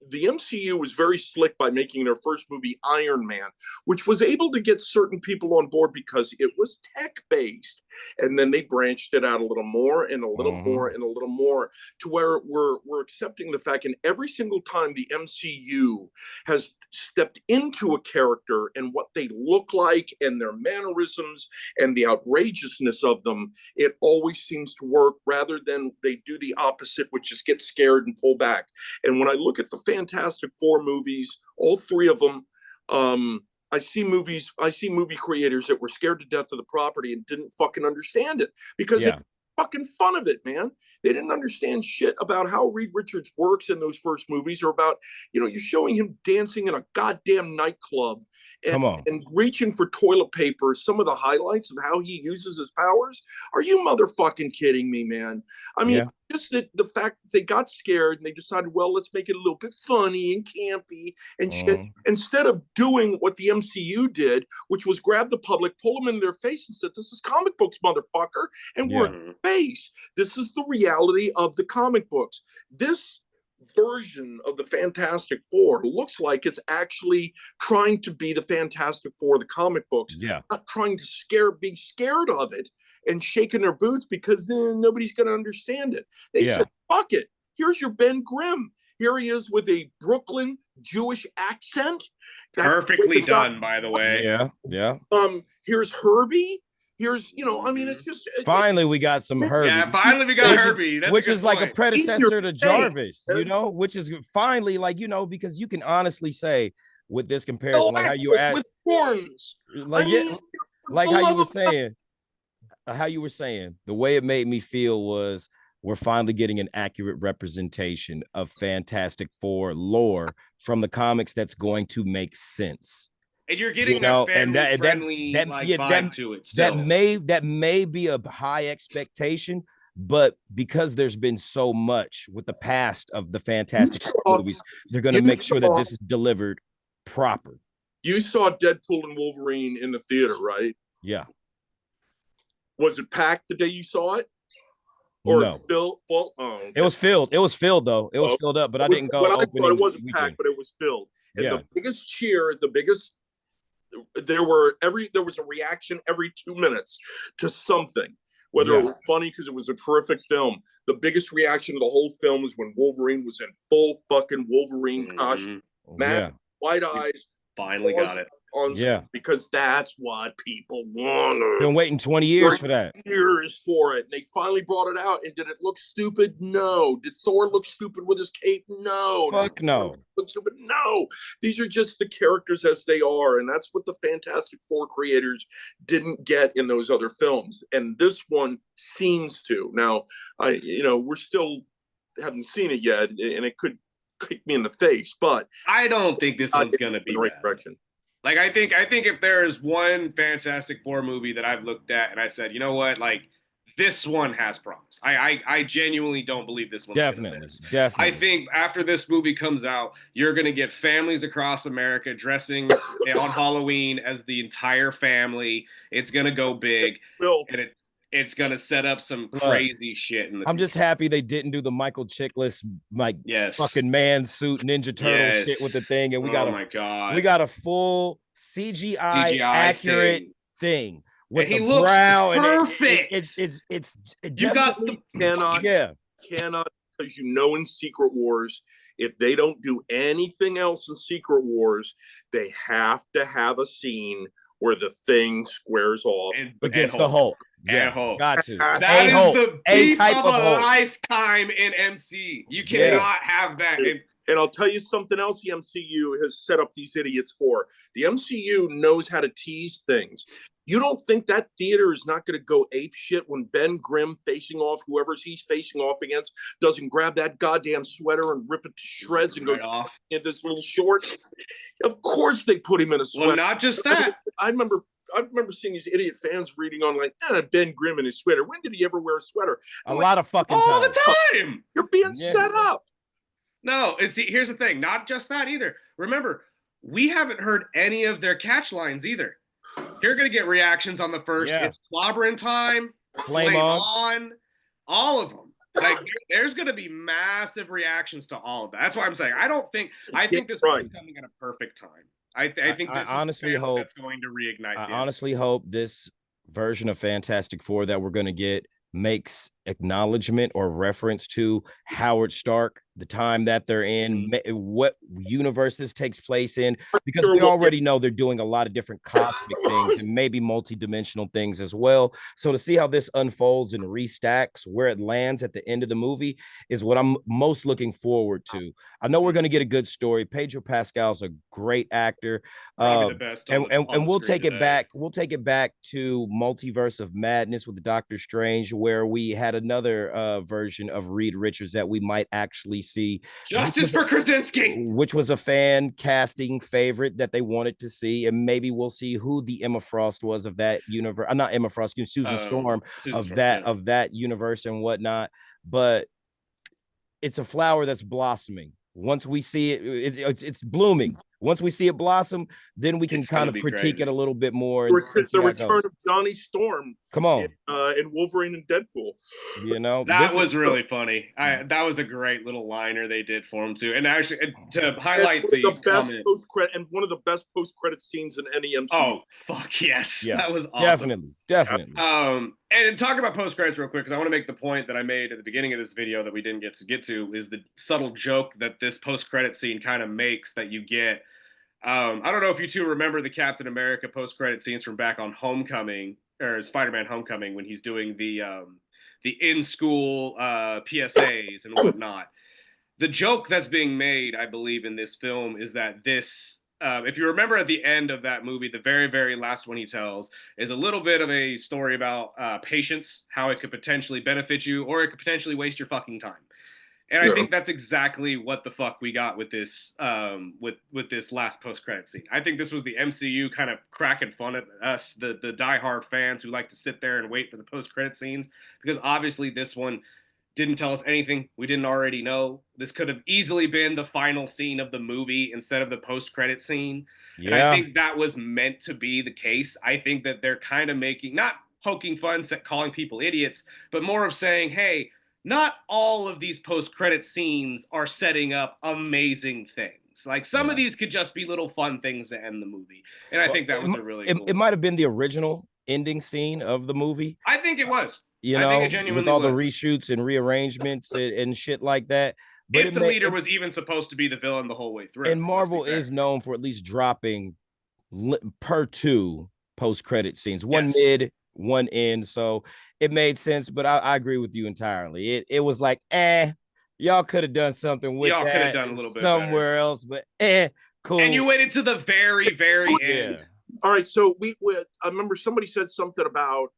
the MCU was very slick by making their first movie Iron Man, which was able to get certain people on board because it was tech-based. And then they branched it out a little more and a little more and a little more to where we're accepting the fact, and every single time the MCU has stepped into a character and what they look like and their mannerisms and the outrageousness of them, it always seems to work rather than they do the opposite, which is get scared and pull back. And when I look at the Fantastic Four movies, all three of them, I see movie creators that were scared to death of the property and didn't fucking understand it because they fucking fun of it, man. They didn't understand shit about how Reed Richards works in those first movies, or about, you're showing him dancing in a goddamn nightclub and reaching for toilet paper. Some of the highlights of how he uses his powers. Are you motherfucking kidding me, man? I mean, just the fact that they got scared and they decided, well, let's make it a little bit funny and campy and shit, instead of doing what the MCU did, which was grab the public, pull them into their face and said, this is comic books, motherfucker, and we're in space. This is the reality of the comic books. This version of the Fantastic Four looks like it's actually trying to be the Fantastic Four of the comic books, not trying to be scared of it and shaking their boots because then nobody's going to understand it. They said, fuck it. Here's your Ben Grimm. Here he is with a Brooklyn Jewish accent.
Perfectly done, by the way.
Yeah.
Here's Herbie. Here's, I mean, it's just...
Finally, we got some Herbie.
Yeah, finally we got Herbie.
Which is like a predecessor to Jarvis, which is finally because you can honestly say with this comparison, like how you were at...
with horns.
How you were saying, the way it made me feel was we're finally getting an accurate representation of Fantastic Four lore from the comics that's going to make sense.
And you're getting that family-friendly vibe to it still.
That may be a high expectation, but because there's been so much with the past of the Fantastic Four movies, they're going to make sure that this is delivered proper.
You saw Deadpool and Wolverine in the theater, right?
Yeah.
Was it packed the day you saw it?
Or no.
Full?
It was filled. It was filled though. It was filled up, but I didn't go.
I thought it wasn't packed, but it was filled. And the biggest cheer, there was a reaction every 2 minutes to something, whether it was funny because it was a terrific film. The biggest reaction to the whole film was when Wolverine was in full fucking Wolverine costume, white eyes.
Finally got it.
Because that's what people wanted.
Been waiting 20 years for that.
Years for it. And they finally brought it out. And did it look stupid? No. Did Thor look stupid with his cape? No.
Fuck no.
Look stupid? No. These are just the characters as they are. And that's what the Fantastic Four creators didn't get in those other films. And this one seems to. Now, we're still haven't seen it yet, and it could kick me in the face, but
I don't think this one's going to be
the right direction.
Like, I think if there's one Fantastic Four movie that I've looked at and I said, you know what, like, this one has promise. I genuinely don't believe this one's
definitely.
I think after this movie comes out, you're going to get families across America dressing on Halloween as the entire family. It's going to go big. And it's going to set up some crazy shit in the future.
Just happy they didn't do the Michael Chiklis, fucking man suit Ninja Turtle shit with the thing. And we got a full CGI accurate thing. With
and he looks perfect.
You got the cannot, because in Secret Wars, if they don't do anything else in Secret Wars, they have to have a scene where the thing squares off
against the Hulk.
Hulk.
Got to.
That is the beef of a lifetime in MC. You cannot have that.
And I'll tell you something else the MCU has set up these idiots for. The MCU knows how to tease things. You don't think that theater is not going to go ape shit when Ben Grimm facing off whoever he's facing off against doesn't grab that goddamn sweater and rip it to shreds and go off in this little shorts? Of course they put him in a sweater.
Well, not just that.
I remember seeing these idiot fans reading on Ben Grimm in his sweater. When did he ever wear a sweater?
A lot of fucking time.
All the time.
You're being set up.
No, here's the thing. Not just that either. Remember, we haven't heard any of their catch lines either. You're going to get reactions on the first. It's clobbering time.
Flame on.
All of them. Like, there's going to be massive reactions to all of that. That's why I'm saying I think this movie is coming at a perfect time. I think this
honestly
is
hope
that's going to reignite.
I honestly hope this version of Fantastic Four that we're going to get makes acknowledgement or reference to Howard Stark, the time that they're in, what universe this takes place in, because we already know they're doing a lot of different cosmic things and maybe multi-dimensional things as well. So to see how this unfolds and restacks where it lands at the end of the movie is what I'm most looking forward to. I know we're going to get a good story. Pedro Pascal's a great actor.
Probably the best
and we'll take
today.
it back. We'll take it back to Multiverse of Madness with the Doctor Strange, where we had another version of Reed Richards that we might actually see.
Justice for Krasinski,
which was a fan casting favorite that they wanted to see, and maybe we'll see who the Emma Frost was of that universe. Not Emma Frost, Susan Storm of that universe and whatnot. But it's a flower that's blossoming. Once we see it, it's blooming. Once we see it blossom, then we can kind of critique it a little bit more.
The return of Johnny Storm.
Come on.
In Wolverine and Deadpool.
You know,
that was really funny. That was a great little liner they did for him too. And actually, to highlight the
best post-credit and one of the best post-credit scenes in any MCU.
Oh fuck yes,
yeah,
that was awesome.
Definitely.
And talk about post-credits real quick, because I want to make the point that I made at the beginning of this video that we didn't get to is the subtle joke that this post-credit scene kind of makes that you get. I don't know if you two remember the Captain America post-credit scenes from back on Homecoming or Spider-Man Homecoming when he's doing the in-school PSAs and whatnot. The joke that's being made, I believe, in this film is that this, if you remember at the end of that movie, the very, very last one he tells is a little bit of a story about patience, how it could potentially benefit you or it could potentially waste your fucking time. And I think that's exactly what the fuck we got with this with this last post-credit scene. I think this was the MCU kind of cracking fun at us, the diehard fans who like to sit there and wait for the post-credit scenes, because obviously this one didn't tell us anything we didn't already know. This could have easily been the final scene of the movie instead of the post-credit scene. Yeah. And I think that was meant to be the case. I think that they're kind of making, not poking fun, calling people idiots, but more of saying, hey, not all of these post-credit scenes are setting up amazing things. Like some of these could just be little fun things to end the movie. And I think that was a really cool.
It might have been the original ending scene of the movie.
I think it was.
You know, I think it genuinely with all the reshoots and rearrangements and shit like that.
But if the leader was even supposed to be the villain the whole way through.
And Marvel is known for at least dropping per 2 post-credit scenes. One mid, one end. So it made sense, but I agree with you entirely. It was like, y'all could have done something with
y'all
that.
Could have done a little bit
somewhere else, but cool.
And you waited to the very, very end.
All right, so we I remember somebody said something about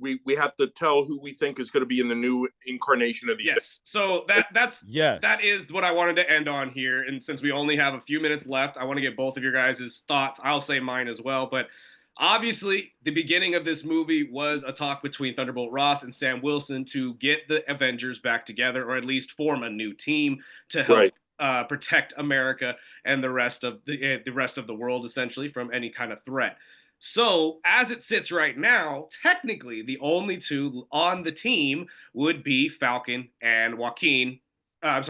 we have to tell who we think is going to be in the new incarnation of the
So that is what I wanted to end on here. And since we only have a few minutes left, I want to get both of your guys' thoughts. I'll say mine as well, but obviously, the beginning of this movie was a talk between Thunderbolt Ross and Sam Wilson to get the Avengers back together, or at least form a new team to help protect America and the rest of the world, essentially, from any kind of threat. So, as it sits right now, technically, the only two on the team would be Falcon, Falcon, and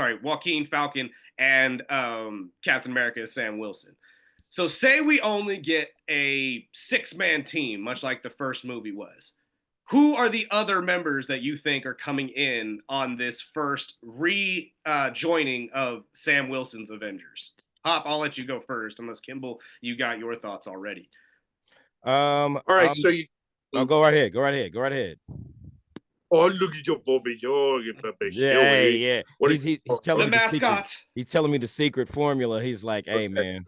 Captain America as Sam Wilson. So say we only get a 6-man team, much like the first movie was. Who are the other members that you think are coming in on this first joining of Sam Wilson's Avengers? Hop, I'll let you go first, unless Kimball, you got your thoughts already.
All right, so you
go right ahead.
Oh, look at your voice.
Yeah. He's telling
the mascot.
He's telling me the secret formula. He's like, hey, man.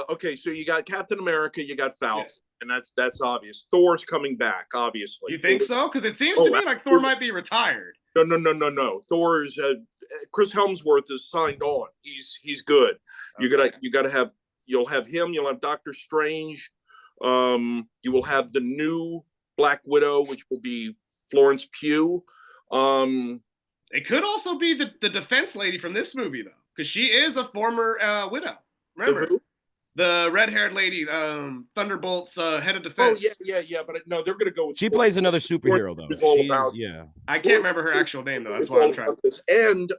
Okay, so you got Captain America, you got Falcon, and that's obvious. Thor's coming back, obviously.
You think so? Because it seems to me like Thor might be retired.
No. Thor's Chris Hemsworth is signed on. He's good. Okay. You'll have him. You'll have Doctor Strange. You will have the new Black Widow, which will be Florence Pugh.
It could also be the defense lady from this movie, though, because she is a former widow. Remember? The red-haired lady, Thunderbolt's head of
Oh
defense.
yeah. But no, they're going to go with.
She plays another superhero though.
It's all
She's,
about.
yeah.
I can't remember her actual name though. That's why I'm trying.
And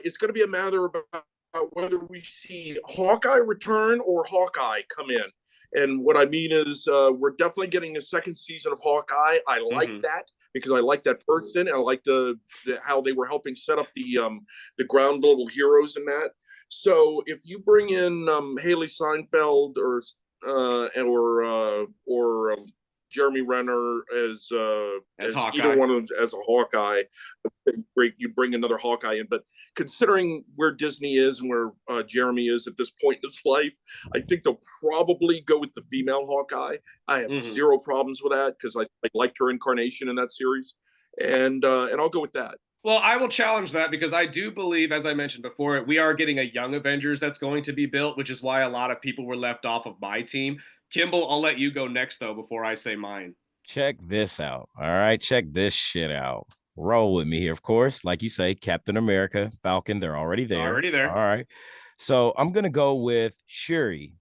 it's going to be a matter about whether we see Hawkeye return or Hawkeye come in. And what I mean is, we're definitely getting a second season of Hawkeye. I like that because I like that first in, and I like the how they were helping set up the ground level heroes in that. So if you bring in Haley Seinfeld or Jeremy Renner as either one of them as a Hawkeye, great. You bring another Hawkeye in, but considering where Disney is and where Jeremy is at this point in his life, I think they'll probably go with the female Hawkeye. I have zero problems with that because I liked her incarnation in that series, and I'll go with that.
Well, I will challenge that because I do believe, as I mentioned before, we are getting a young Avengers that's going to be built, which is why a lot of people were left off of my team. Kimball, I'll let you go next, though, before I say mine.
Check this out. All right, check this shit out. Roll with me here, of course. Like you say, Captain America, Falcon, they're already there.
Already there.
All right. So I'm going to go with Shuri.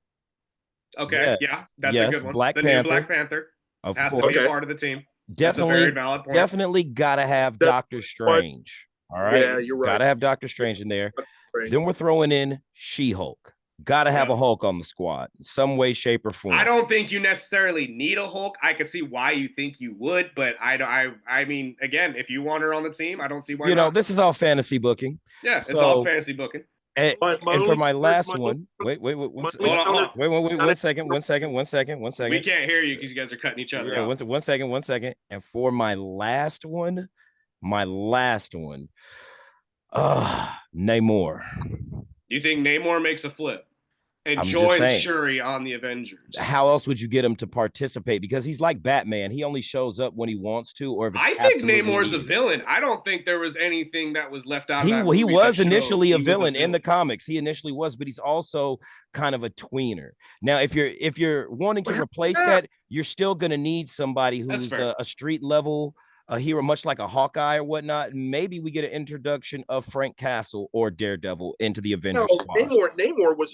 Okay, yeah, that's a good one.
Black
the
Panther.
New Black Panther
Of
has
course.
to be a part of the team.
Definitely,
that's a very valid point.
Definitely got to have Doctor Strange. All right.
Yeah, you're right.
Got to have Doctor Strange in there. Then we're throwing in She-Hulk. Got to have a Hulk on the squad in some way, shape, or form.
I don't think you necessarily need a Hulk. I could see why you think you would, but I mean, again, if you want her on the team, I don't see why not.
You know, this is all fantasy booking.
Yeah, it's all fantasy booking.
And for my last one, wait, one second.
We can't hear you because you guys are cutting each other out.
One second. And for my last one, Namor.
You think Namor makes a flip and joins Shuri on the Avengers?
How else would you get him to participate? Because he's like Batman. He only shows up when he wants to, or if it's
I think Namor's a villain. I don't think there was anything that was left out.
He was initially a villain in the comics. He initially was, but he's also kind of a tweener. Now, if you're wanting to replace that, you're still going to need somebody who's a street level a hero, much like a Hawkeye or whatnot. Maybe we get an introduction of Frank Castle or Daredevil into the Avengers.
Namor was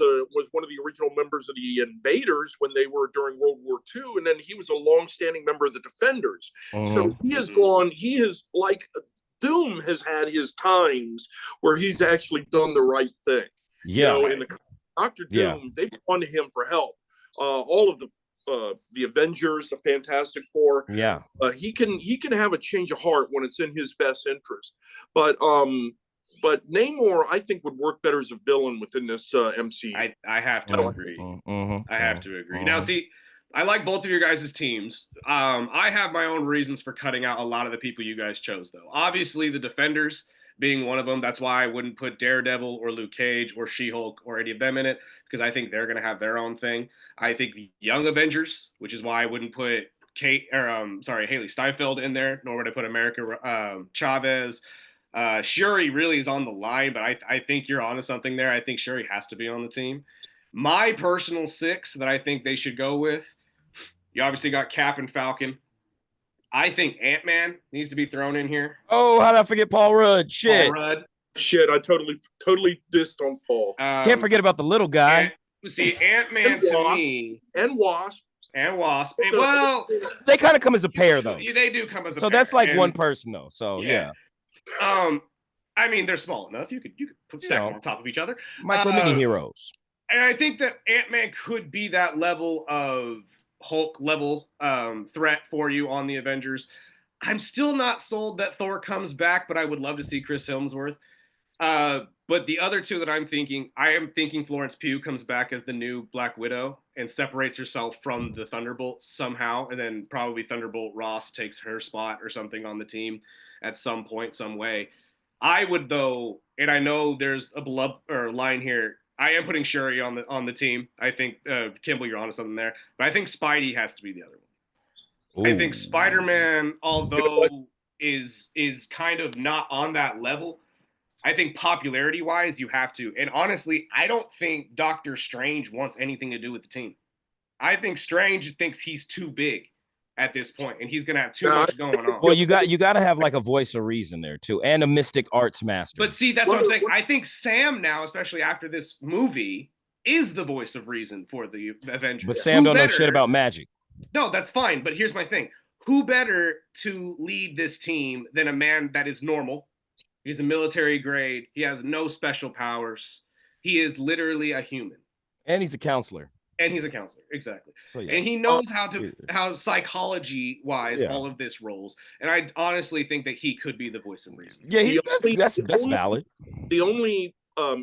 one of the original members of the Invaders when they were during World War II, and then he was a long-standing member of the Defenders. So he has gone. He has, like Doom has had his times where he's actually done the right thing.
Yeah,
in the Doctor Doom, they've gone to him for help. All of the Avengers, the Fantastic Four.
Yeah,
he can have a change of heart when it's in his best interest. But Namor, I think, would work better as a villain within this MCU.
I have to agree. I have to agree. Now, see, I like both of your guys' teams. I have my own reasons for cutting out a lot of the people you guys chose, though. Obviously, the Defenders being one of them. That's why I wouldn't put Daredevil or Luke Cage or She-Hulk or any of them in it, because I think they're going to have their own thing. I think the Young Avengers, which is why I wouldn't put Haley Steinfeld in there, nor would I put America Chavez. Shuri really is on the line, but I think you're onto something there. I think Shuri has to be on the team. My personal 6 that I think they should go with, you obviously got Cap and Falcon. I think Ant-Man needs to be thrown in here.
Oh, how did I forget Paul Rudd? Shit.
Shit, I totally dissed on Paul.
Can't forget about the little guy.
Ant-Man to me.
And Wasp.
Well,
they kind of come as a pair, though.
They do come as a pair.
So that's like one person, though. So, yeah.
I mean, they're small enough. You could put stack them on top of each other.
Micro mini heroes.
And I think that Ant-Man could be that level of Hulk level threat for you on the Avengers. I'm still not sold that Thor comes back, but I would love to see Chris Hemsworth. But the other two that I am thinking Florence Pugh comes back as the new Black Widow and separates herself from the Thunderbolt somehow, and then probably Thunderbolt Ross takes her spot or something on the team at some point, some way. I would, though, and I know there's a line here, I am putting Shuri on the team. I think Kimball, you're onto something there, but I think Spidey has to be the other one. Ooh. I think Spider-Man, although is kind of not on that level, I think popularity-wise you have to. And honestly, I don't think Doctor Strange wants anything to do with the team. I think Strange thinks he's too big at this point, and he's gonna have too much going on.
Well, you got to have like a voice of reason there too, and a mystic arts master.
But see, that's what I'm saying. I think Sam now, especially after this movie, is the voice of reason for the Avengers.
But Sam don't know shit about magic.
No, that's fine. But here's my thing. Who better to lead this team than a man that is normal? He's a military grade. He has no special powers. He is literally a human.
And he's a counselor.
And he's a counselor, exactly.
So, yeah.
And he knows how psychology-wise all of this rolls. And I honestly think that he could be the voice of reason.
Yeah, that's valid.
The only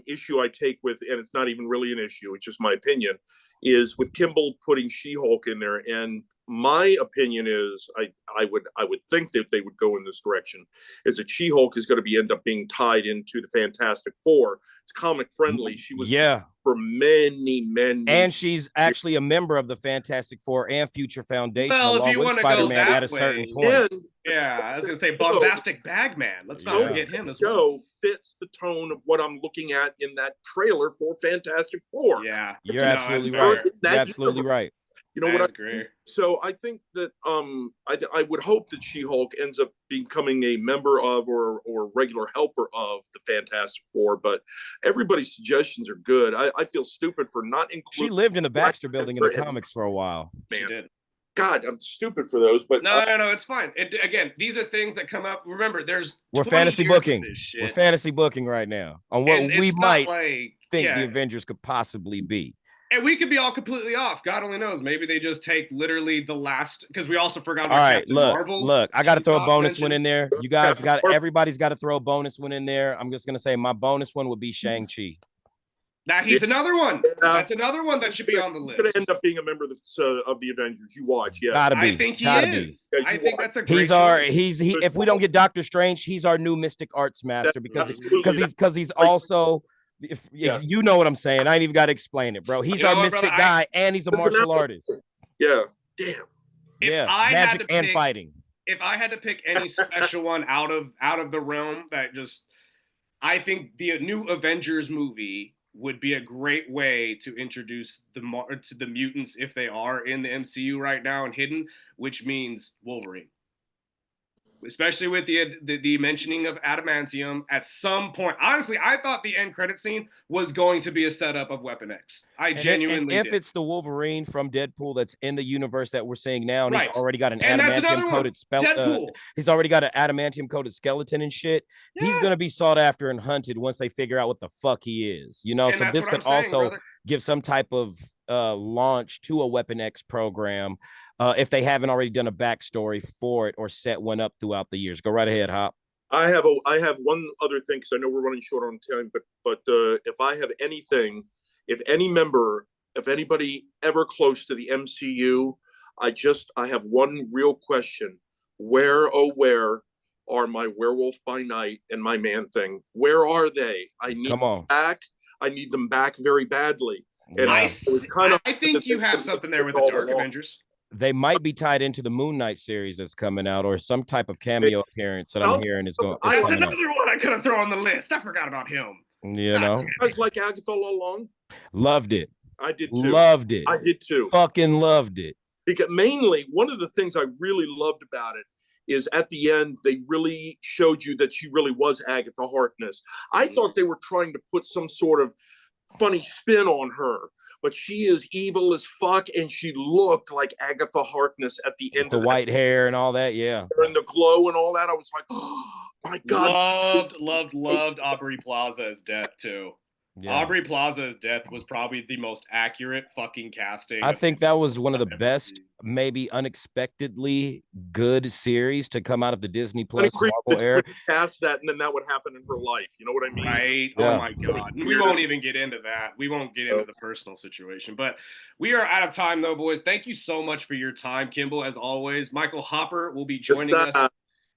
issue I take with, and it's not even really an issue, it's just my opinion, is with Kimball putting She-Hulk in there. And my opinion is, I would think that they would go in this direction, is that She-Hulk is going to end up being tied into the Fantastic Four. It's comic friendly. She was for many,
and she's actually a member of the Fantastic Four and Future Foundation.
Well, if you want to go that
at a certain point.
I was going to say bombastic Bagman. Let's not forget him as well.
Fits the tone of what I'm looking at in that trailer for Fantastic Four.
Yeah,
you're absolutely right. You're absolutely right.
You know what I mean? So I think that I would hope that She-Hulk ends up becoming a member of or regular helper of the Fantastic Four, but everybody's suggestions are good. I feel stupid for not including.
She lived in the Baxter building in the comics for a while.
Man.
She did.
God, I'm stupid for those, but
no, it's fine. Again, these are things that come up. Remember, we're
fantasy booking. We're fantasy booking right now on what we might think the Avengers could possibly be.
And we could be all completely off. God only knows. Maybe they just take literally the last, because we also forgot about Captain Marvel.
Look, I got to throw a bonus one in there. You guys everybody's got to throw a bonus one in there. I'm just going to say my bonus one would be Shang-Chi.
Now he's another one. That's another one that should be on the list.
He's going to end up being a member of the Avengers. You watch, yeah.
Gotta be.
I think he is. I think that's a great
if we don't get Doctor Strange, he's our new mystic arts master because he's also. You know what I'm saying. I ain't even got to explain it, bro. He's our mystic guy, and he's a martial artist.
Yeah. Damn.
Magic and fighting.
If I had to pick any special one out of the realm I think the new Avengers movie would be a great way to introduce the mutants if they are in the MCU right now and hidden, which means Wolverine. Especially with the mentioning of adamantium at some point. Honestly, I thought the end credit scene was going to be a setup of Weapon X. Genuinely
if it's the Wolverine from Deadpool that's in the universe that we're seeing now, and he's already got an adamantium coated he's already got an adamantium coated skeleton and shit. Yeah. He's gonna be sought after and hunted once they figure out what the fuck he is. So this could also give some type of launch to a Weapon X program. If they haven't already done a backstory for it or set one up throughout the years. Go right ahead, Hop.
I have one other thing because I know we're running short on time, but if I have anything, if anybody ever close to the MCU, I have one real question. Where are my Werewolf by Night and my Man Thing? Where are they? I need them back. I need them back very badly. And
I think you have something there with the Dark Avengers.
They might be tied into the Moon Knight series that's coming out, or some type of cameo appearance that I'm hearing is going.
That's another one I could have thrown on the list. I forgot about him.
You know,
I was like Agatha all along.
Loved it.
I did too.
Loved it.
I did too.
Fucking loved it.
Because mainly, one of the things I really loved about it is at the end they really showed you that she really was Agatha Harkness. I thought they were trying to put some sort of funny spin on her. But she is evil as fuck, and she looked like Agatha Harkness at the end.
The white hair and all that, yeah.
And the glow and all that. I was like, oh my God.
Loved Aubrey Plaza's death too. Yeah. Aubrey Plaza's death was probably the most accurate fucking casting.
I think that was one of the best, maybe unexpectedly good series to come out of the Disney Plus Marvel era.
Cast that, and then that would happen in her life. You know what I mean?
Right. Yeah. Oh my God. We won't even get into that. We won't get into the personal situation. But we are out of time, though, boys. Thank you so much for your time, Kimball, as always. Michael Hopper will be joining us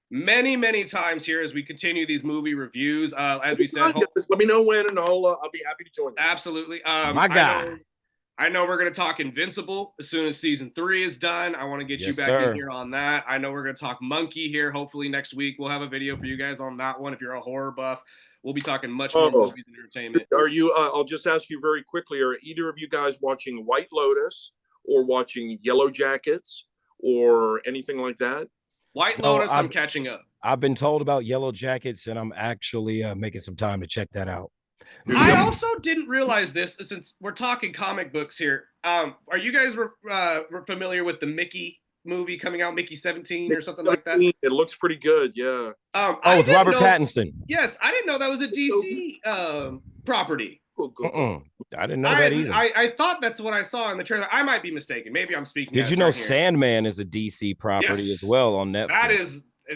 many times here as we continue these movie reviews. As we said,
let me know when, and I'll be happy to join you.
Absolutely.
My guy.
I know we're going to talk Invincible as soon as season 3 is done. I want to get you back in here on that. I know we're going to talk Monkey here. Hopefully next week we'll have a video for you guys on that one. If you're a horror buff, we'll be talking much more movies and entertainment.
Are you? I'll just ask you very quickly: are either of you guys watching White Lotus or watching Yellow Jackets or anything like that?
White Lotus, I'm catching up.
I've been told about Yellow Jackets, and I'm actually making some time to check that out.
I also didn't realize this, since we're talking comic books here. Are you guys familiar with the Mickey movie coming out, Mickey 17 or something like that?
It looks pretty good, yeah.
With Robert Pattinson.
Yes, I didn't know that was a DC property.
I didn't know that either.
I thought that's what I saw in the trailer. I might be mistaken. Maybe I'm speaking.
Did you know Sandman is a DC property as well on Netflix?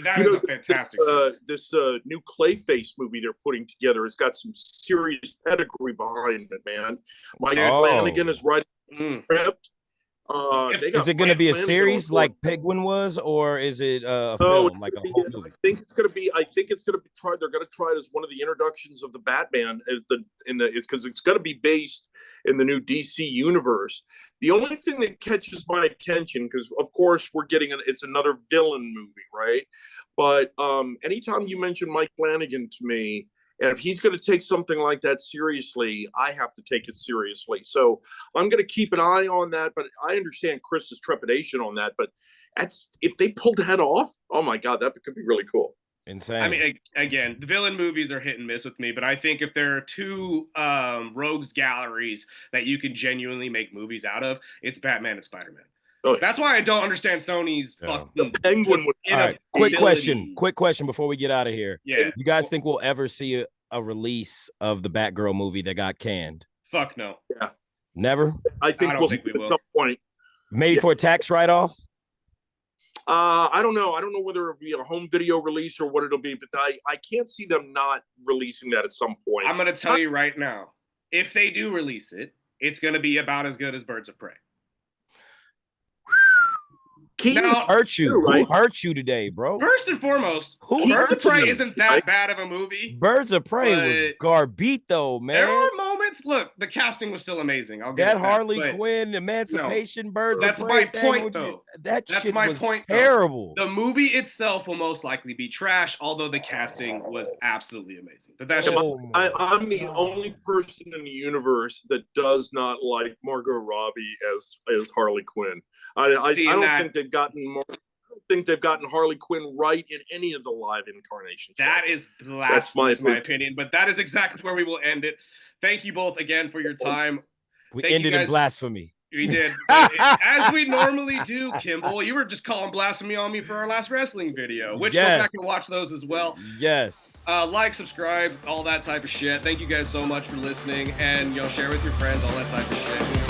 That is a fantastic.
This new Clayface movie they're putting together has got some serious pedigree behind it, man. Mike Flanagan is writing the script.
Is
it going to be a series like Penguin was, or is it a film like a whole movie?
I think it's going to be. They're going to try it as one of the introductions of the Batman because it's going to be based in the new DC universe. The only thing that catches my attention, because of course we're getting it's another villain movie, right? But anytime you mention Mike Flanagan to me, and if he's going to take something like that seriously, I have to take it seriously. So I'm going to keep an eye on that. But I understand Chris's trepidation on that. But if they pulled that off, oh my God, that could be really cool.
Insane.
I mean, again, the villain movies are hit and miss with me, but I think if there are two rogues galleries that you can genuinely make movies out of, it's Batman and Spider-Man. Oh, that's why I don't understand Sony's fucking
Penguin.
All right, quick question before we get out of here.
Yeah,
you guys think we'll ever see a release of the Batgirl movie that got canned?
Fuck no.
Yeah,
never.
I think we'll see at some point.
Maybe for a tax write-off.
I don't know. I don't know whether it'll be a home video release or what it'll be, but I can't see them not releasing that at some point.
I'm going to tell you right now, if they do release it, it's going to be about as good as Birds of Prey.
Who hurt you? Right? Who hurt you today, bro?
First and foremost, Birds of Prey isn't that bad of a movie.
Birds of Prey was garbito, man.
There are moments. Look, the casting was still amazing. I'll get
that Harley Quinn Emancipation Birds
of
Prey.
That's my point, though.
That's my point. Terrible.
The movie itself will most likely be trash, although the casting was absolutely amazing. But that's just
I'm the only person in the universe that does not like Margot Robbie as Harley Quinn. I don't think they've gotten Harley Quinn right in any of the live incarnations.
That's my opinion, but that is exactly where we will end it. Thank you both again for your time.
We ended in blasphemy.
We did. As we normally do, Kimball. You were just calling blasphemy on me for our last wrestling video, which go back and watch those as well.
Yes.
Like, subscribe, all that type of shit. Thank you guys so much for listening, and share with your friends, all that type of shit.